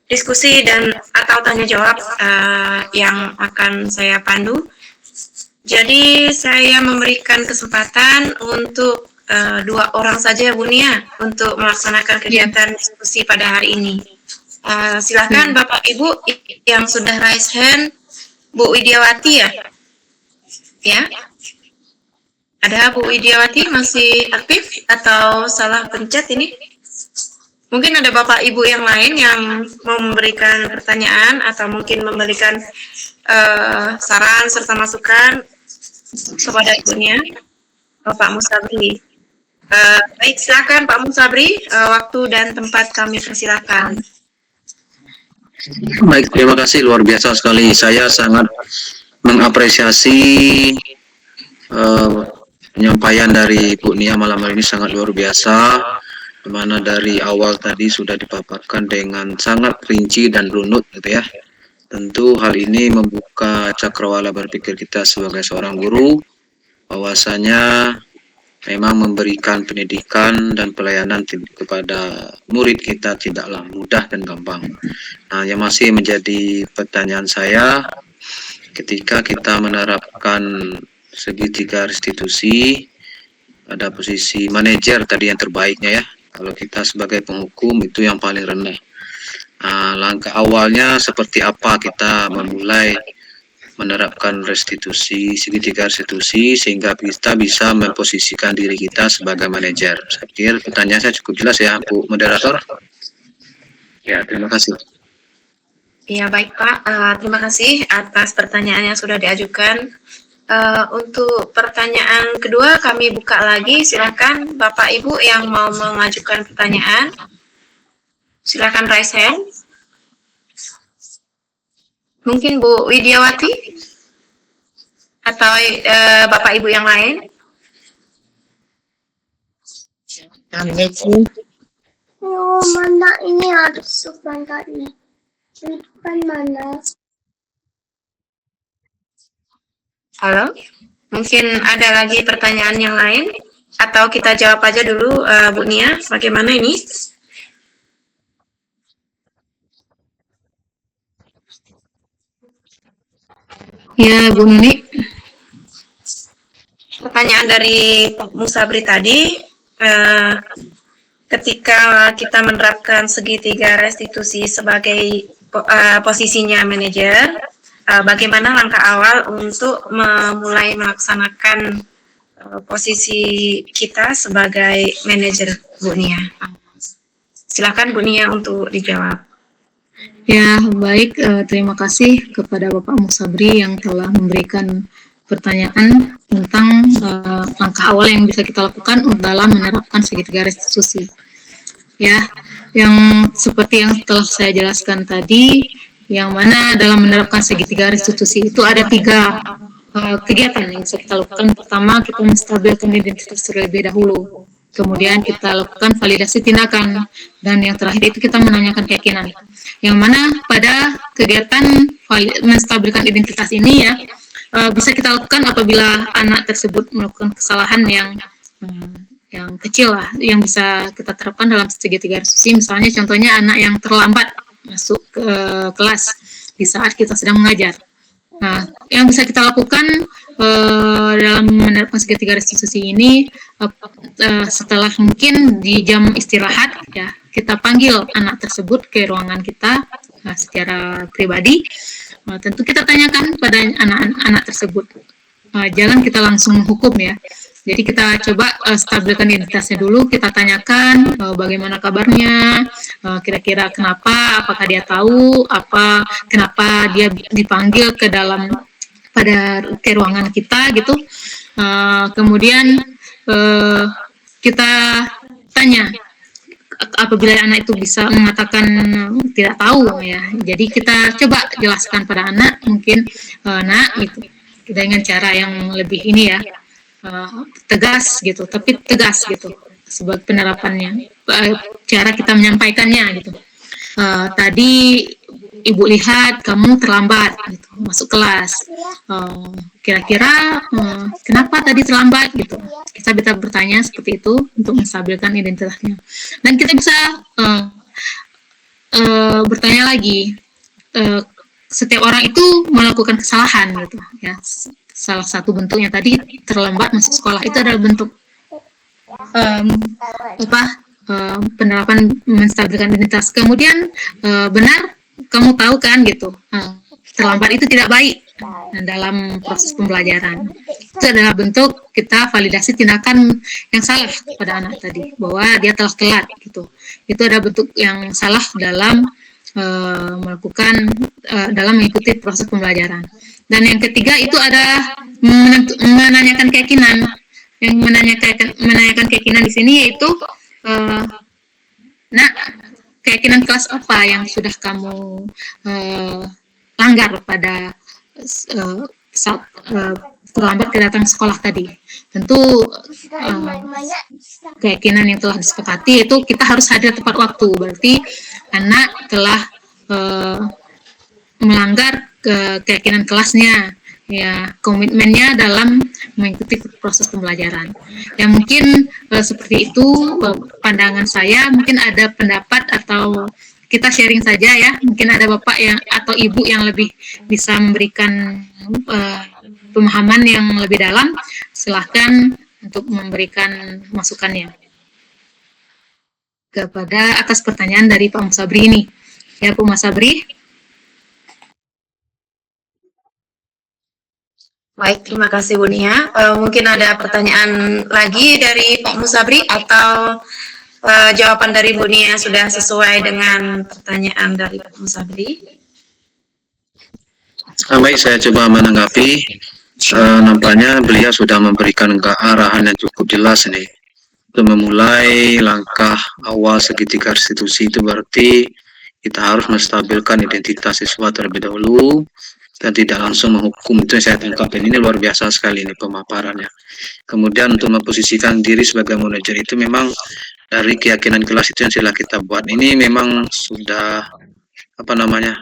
Speaker 2: diskusi dan atau tanya jawab yang akan saya pandu. Jadi saya memberikan kesempatan untuk 2 orang saja, Bu Nia, untuk melaksanakan kegiatan diskusi pada hari ini. Silakan Bapak Ibu yang sudah raise hand, Bu Widiawati ya? Ya, ada Bu Widiawati masih aktif atau salah pencet ini? Mungkin ada Bapak Ibu yang lain yang memberikan pertanyaan atau mungkin memberikan saran serta masukan kepada ibunya, Pak Musabri. Baik, silakan Pak Musabri, waktu dan tempat kami persilakan.
Speaker 4: Baik, terima kasih, luar biasa sekali. Saya sangat mengapresiasi penyampaian dari Bu Nia malam hari ini, sangat luar biasa, di mana dari awal tadi sudah dipaparkan dengan sangat rinci dan runut gitu ya. Tentu hal ini membuka cakrawala berpikir kita sebagai seorang guru, bahwasanya memang memberikan pendidikan dan pelayanan kepada murid kita tidaklah mudah dan gampang. Nah, yang masih menjadi pertanyaan saya, ketika kita menerapkan segitiga restitusi, ada posisi manajer tadi yang terbaiknya ya. Kalau kita sebagai penghukum itu yang paling rendah. Nah, langkah awalnya seperti apa kita memulai menerapkan restitusi, segitiga restitusi, sehingga kita bisa memposisikan diri kita sebagai manajer. Saya pikir pertanyaan saya cukup jelas ya, Bu Moderator. Ya, terima kasih.
Speaker 2: Ya, baik Pak, terima kasih atas pertanyaan yang sudah diajukan. Untuk pertanyaan kedua kami buka lagi, silakan Bapak Ibu yang mau mengajukan pertanyaan. Silakan raise hand. Mungkin Bu Widiawati atau Bapak Ibu yang lain.
Speaker 8: Assalamualaikum. Oh, mana ini harus sukan tadi. Sukan mana?
Speaker 2: Halo, mungkin ada lagi pertanyaan yang lain? Atau kita jawab aja dulu, Bu Nia, bagaimana ini?
Speaker 3: Ya, Bu Nuni.
Speaker 2: Pertanyaan dari Pak Musabri tadi, ketika kita menerapkan segitiga restitusi sebagai posisinya manajer, bagaimana langkah awal untuk memulai melaksanakan posisi kita sebagai manajer, Bu Nia? Silakan Bu Nia untuk dijawab.
Speaker 3: Ya, baik. Terima kasih kepada Bapak Musabri yang telah memberikan pertanyaan tentang langkah awal yang bisa kita lakukan dalam menerapkan segitiga restitusi. Ya, yang seperti yang telah saya jelaskan tadi, yang mana dalam menerapkan segitiga restitusi itu ada 3 kegiatan yang bisa kita lakukan. Pertama, kita menstabilkan identitas terlebih dahulu. Kemudian kita lakukan validasi tindakan, dan yang terakhir itu kita menanyakan keyakinan. Yang mana pada kegiatan menstabilkan identitas ini ya, bisa kita lakukan apabila anak tersebut melakukan kesalahan yang kecil lah, yang bisa kita terapkan dalam segitiga restitusi. Misalnya contohnya anak yang terlambat masuk ke kelas di saat kita sedang mengajar. Nah, yang bisa kita lakukan dalam menerapkan segitiga restitusi ini, setelah mungkin di jam istirahat ya, kita panggil anak tersebut ke ruangan kita secara pribadi. Tentu kita tanyakan pada anak-anak tersebut, jangan kita langsung hukum ya. Jadi kita coba stabilkan identitasnya dulu, kita tanyakan bagaimana kabarnya, kira-kira kenapa, apakah dia tahu, kenapa dia dipanggil ke ruangan kita gitu. Kemudian kita tanya, apabila anak itu bisa mengatakan tidak tahu ya, jadi kita coba jelaskan pada anak, mungkin nak gitu, dengan cara yang lebih ini ya, tegas gitu, tapi tegas gitu sebagai penerapannya, cara kita menyampaikannya gitu. Tadi ibu lihat kamu terlambat gitu, masuk kelas, kira-kira kenapa tadi terlambat gitu. Kita bisa bertanya seperti itu untuk menstabilkan identitasnya, dan kita bisa bertanya lagi. Setiap orang itu melakukan kesalahan gitu ya. Salah satu bentuknya tadi terlambat masuk sekolah itu adalah bentuk penerapan menstabilkan identitas. Kemudian benar, kamu tahu kan gitu, terlambat itu tidak baik dalam proses pembelajaran. Itu adalah bentuk kita validasi tindakan yang salah pada anak tadi, bahwa dia telah telat gitu. Itu adalah bentuk yang salah dalam dalam mengikuti proses pembelajaran. Dan yang ketiga itu ada menanyakan keyakinan. Yang menanyakan keyakinan di sini yaitu, keyakinan kelas apa yang sudah kamu langgar pada saat terlambat datang sekolah tadi. Tentu keyakinan yang telah disepakati itu kita harus hadir tepat waktu. Berarti anak telah melanggar keyakinan kelasnya, ya, komitmennya dalam mengikuti proses pembelajaran. Ya mungkin seperti itu pandangan saya. Mungkin ada pendapat atau kita sharing saja ya. Mungkin ada bapak yang atau ibu yang lebih bisa memberikan pemahaman yang lebih dalam. Silahkan untuk memberikan masukannya kepada atas pertanyaan dari Pak Musabri ini. Ya, Pak Musabri.
Speaker 2: Baik, terima kasih Bu Nia. Mungkin ada pertanyaan lagi dari Pak Musabri atau jawaban dari Bu Nia sudah sesuai dengan pertanyaan dari Pak Musabri?
Speaker 4: Baik, saya coba menanggapi. Nampaknya beliau sudah memberikan arahan yang cukup jelas nih. Untuk memulai langkah awal segitiga restitusi itu berarti kita harus menstabilkan identitas siswa terlebih dahulu dan tidak langsung menghukum. Itu yang saya tangkap, dan ini luar biasa sekali nih pemaparannya. Kemudian untuk memposisikan diri sebagai manajer itu memang dari keyakinan kelas itu yang sudah kita buat. Ini memang sudah apa namanya,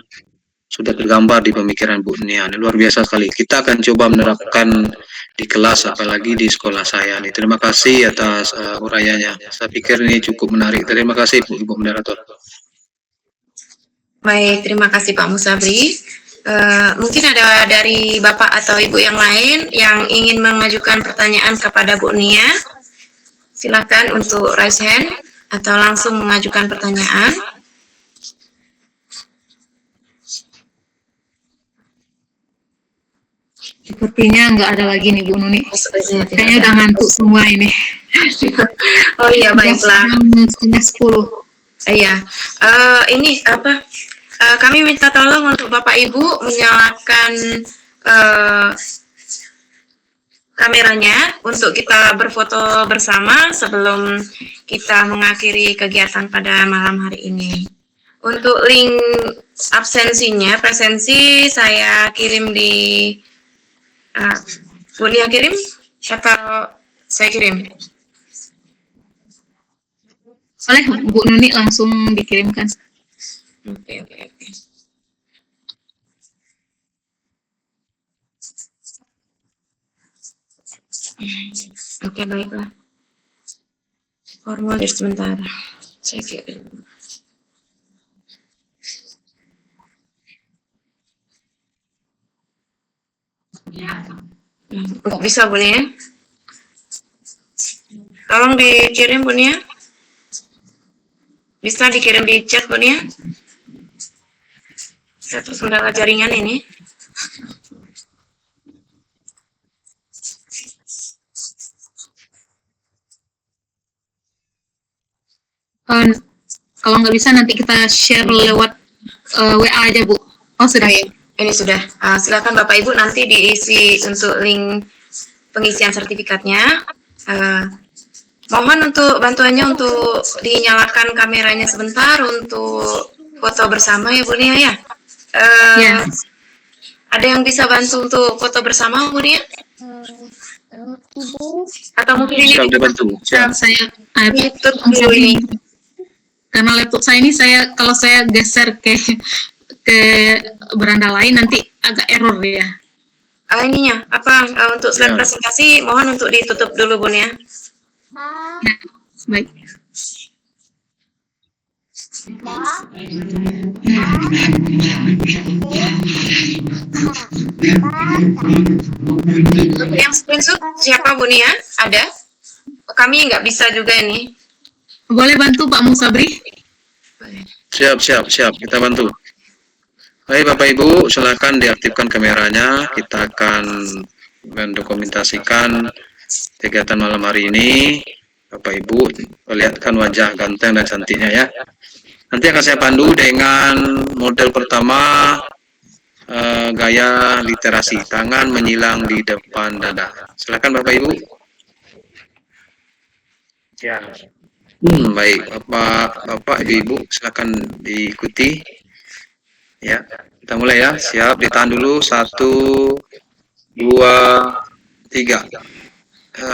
Speaker 4: sudah tergambar di pemikiran Bu Nia. Ini luar biasa sekali. Kita akan coba menerapkan di kelas, apalagi di sekolah saya. Nih, terima kasih atas urayanya. Saya pikir ini cukup menarik. Terima kasih Bu Ibu Moderator.
Speaker 2: Baik, terima kasih Pak Musabri. Mungkin ada dari Bapak atau Ibu yang lain yang ingin mengajukan pertanyaan kepada Bu Nia. Silakan untuk raise hand atau langsung mengajukan pertanyaan.
Speaker 3: Sepertinya nggak ada lagi nih Bu Nuni.
Speaker 2: Sepertinya tidak
Speaker 3: Kayaknya
Speaker 2: ada.
Speaker 3: udah ngantuk semua ini.
Speaker 2: Oh iya, baiklah.
Speaker 3: Setengah 10.
Speaker 2: Iya, ini apa? Kami minta tolong untuk Bapak Ibu menyalakan kameranya untuk kita berfoto bersama sebelum kita mengakhiri kegiatan pada malam hari ini. Untuk link absensinya, presensi saya kirim di Bu Nia kirim atau saya kirim?
Speaker 3: Boleh Bu Nuni langsung dikirimkan.
Speaker 2: Oke. Oke, baiklah. Formulir sebentar. Saya kirim. Bisa Bu Nia? Tolong dikirim Bu Nia. Bisa dikirim di chat Bu Nia? Satu kendala jaringan ini.
Speaker 3: Kalau nggak bisa nanti kita share lewat WA aja Bu. Oh sudah.
Speaker 2: Baik, ini sudah. Silakan Bapak Ibu nanti diisi untuk link pengisian sertifikatnya. Mohon untuk bantuannya untuk dinyalakan kameranya sebentar untuk foto bersama ya Bu Nia ya.
Speaker 3: Ya.
Speaker 2: Ada yang bisa bantu untuk foto bersama Bu Nia? Atau mungkin ini
Speaker 4: Siap dibantu. Siap.
Speaker 3: Saya
Speaker 2: tutup dulu ini.
Speaker 3: karena laptop saya ini kalau saya geser ke beranda lain nanti agak error ya.
Speaker 2: Ininya apa untuk slide presentasi mohon untuk ditutup dulu Bu Nia.
Speaker 3: Ya, baik.
Speaker 2: Yang screenshot siapa Bu Nia? Ada? Kami nggak bisa juga ini.
Speaker 3: Boleh bantu Pak Musabri?
Speaker 4: Siap. Kita bantu. Baik Bapak Ibu, silakan diaktifkan kameranya. Kita akan mendokumentasikan kegiatan malam hari ini. Bapak Ibu, lihatkan wajah ganteng dan cantiknya ya. Nanti akan saya pandu dengan model pertama, gaya literasi, tangan menyilang di depan dada. Silakan Bapak Ibu. Ya. Baik, Bapak, Ibu, silakan diikuti. Ya, kita mulai ya. Siap, ditahan dulu. 1, 2, 3.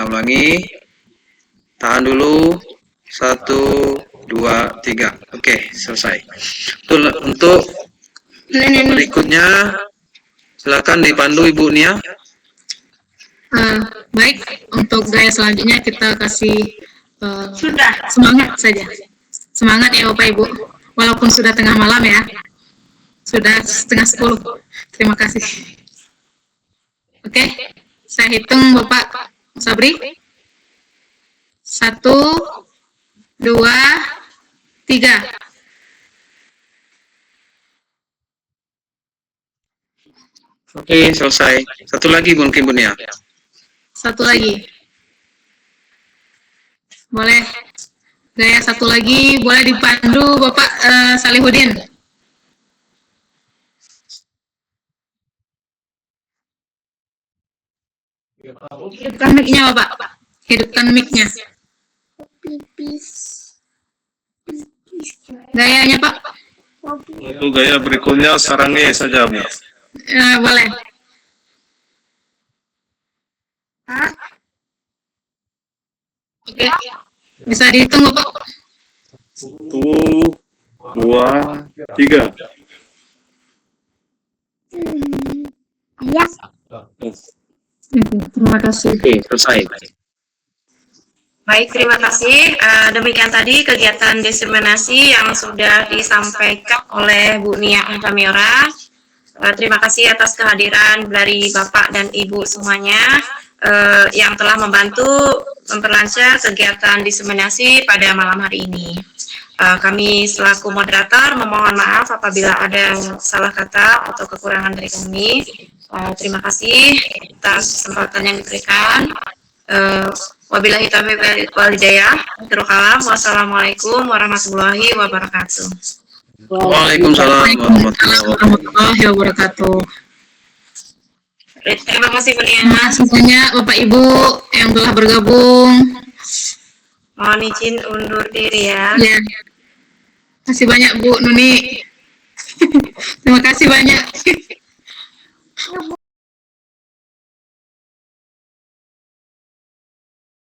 Speaker 4: Ulangi. Tahan dulu. 1, 2, 3. Oke, selesai. Untuk berikutnya, silakan dipandu Ibu Nia.
Speaker 3: Baik, untuk gaya selanjutnya kita kasih semangat saja. Semangat ya Bapak Ibu. Walaupun sudah tengah malam ya. Sudah setengah 10. Terima kasih. Oke, saya hitung Bapak Sabri. 1, 2, 3.
Speaker 4: Oke, selesai. Satu lagi mungkin Bu Nia.
Speaker 3: Satu lagi. Boleh. Gaya satu lagi boleh dipandu Bapak Salihudin. Hidupkan mic-nya Bapak. Hidupkan mic-nya. Gayanya Pak.
Speaker 5: Untuk gaya berikutnya sarangi saja Bu.
Speaker 3: Boleh. Oke.
Speaker 1: Bisa dihitung Bapak?
Speaker 5: 1, 2, 3.
Speaker 8: Ya.
Speaker 1: Terima kasih.
Speaker 6: Oke, selesai.
Speaker 2: Baik, terima kasih. Demikian tadi kegiatan diseminasi yang sudah disampaikan oleh Bu Nia Antamiora. Terima kasih atas kehadiran dari Bapak dan Ibu semuanya yang telah membantu memperlancar kegiatan diseminasi pada malam hari ini. Kami selaku moderator memohon maaf apabila ada salah kata atau kekurangan dari kami. Terima kasih atas kesempatan yang diberikan. Wabillahi taufiq wal hidayah. Wassalamualaikum warahmatullahi wabarakatuh.
Speaker 4: Waalaikumsalam warahmatullahi wabarakatuh.
Speaker 1: Warahmatullahi wabarakatuh.
Speaker 2: Terima kasih Bu Nia.
Speaker 1: Terima kasih banyak Bapak Ibu yang telah bergabung.
Speaker 2: Mohon izin undur diri ya.
Speaker 1: Ya. Terima kasih banyak Bu Nuni. Terima kasih banyak.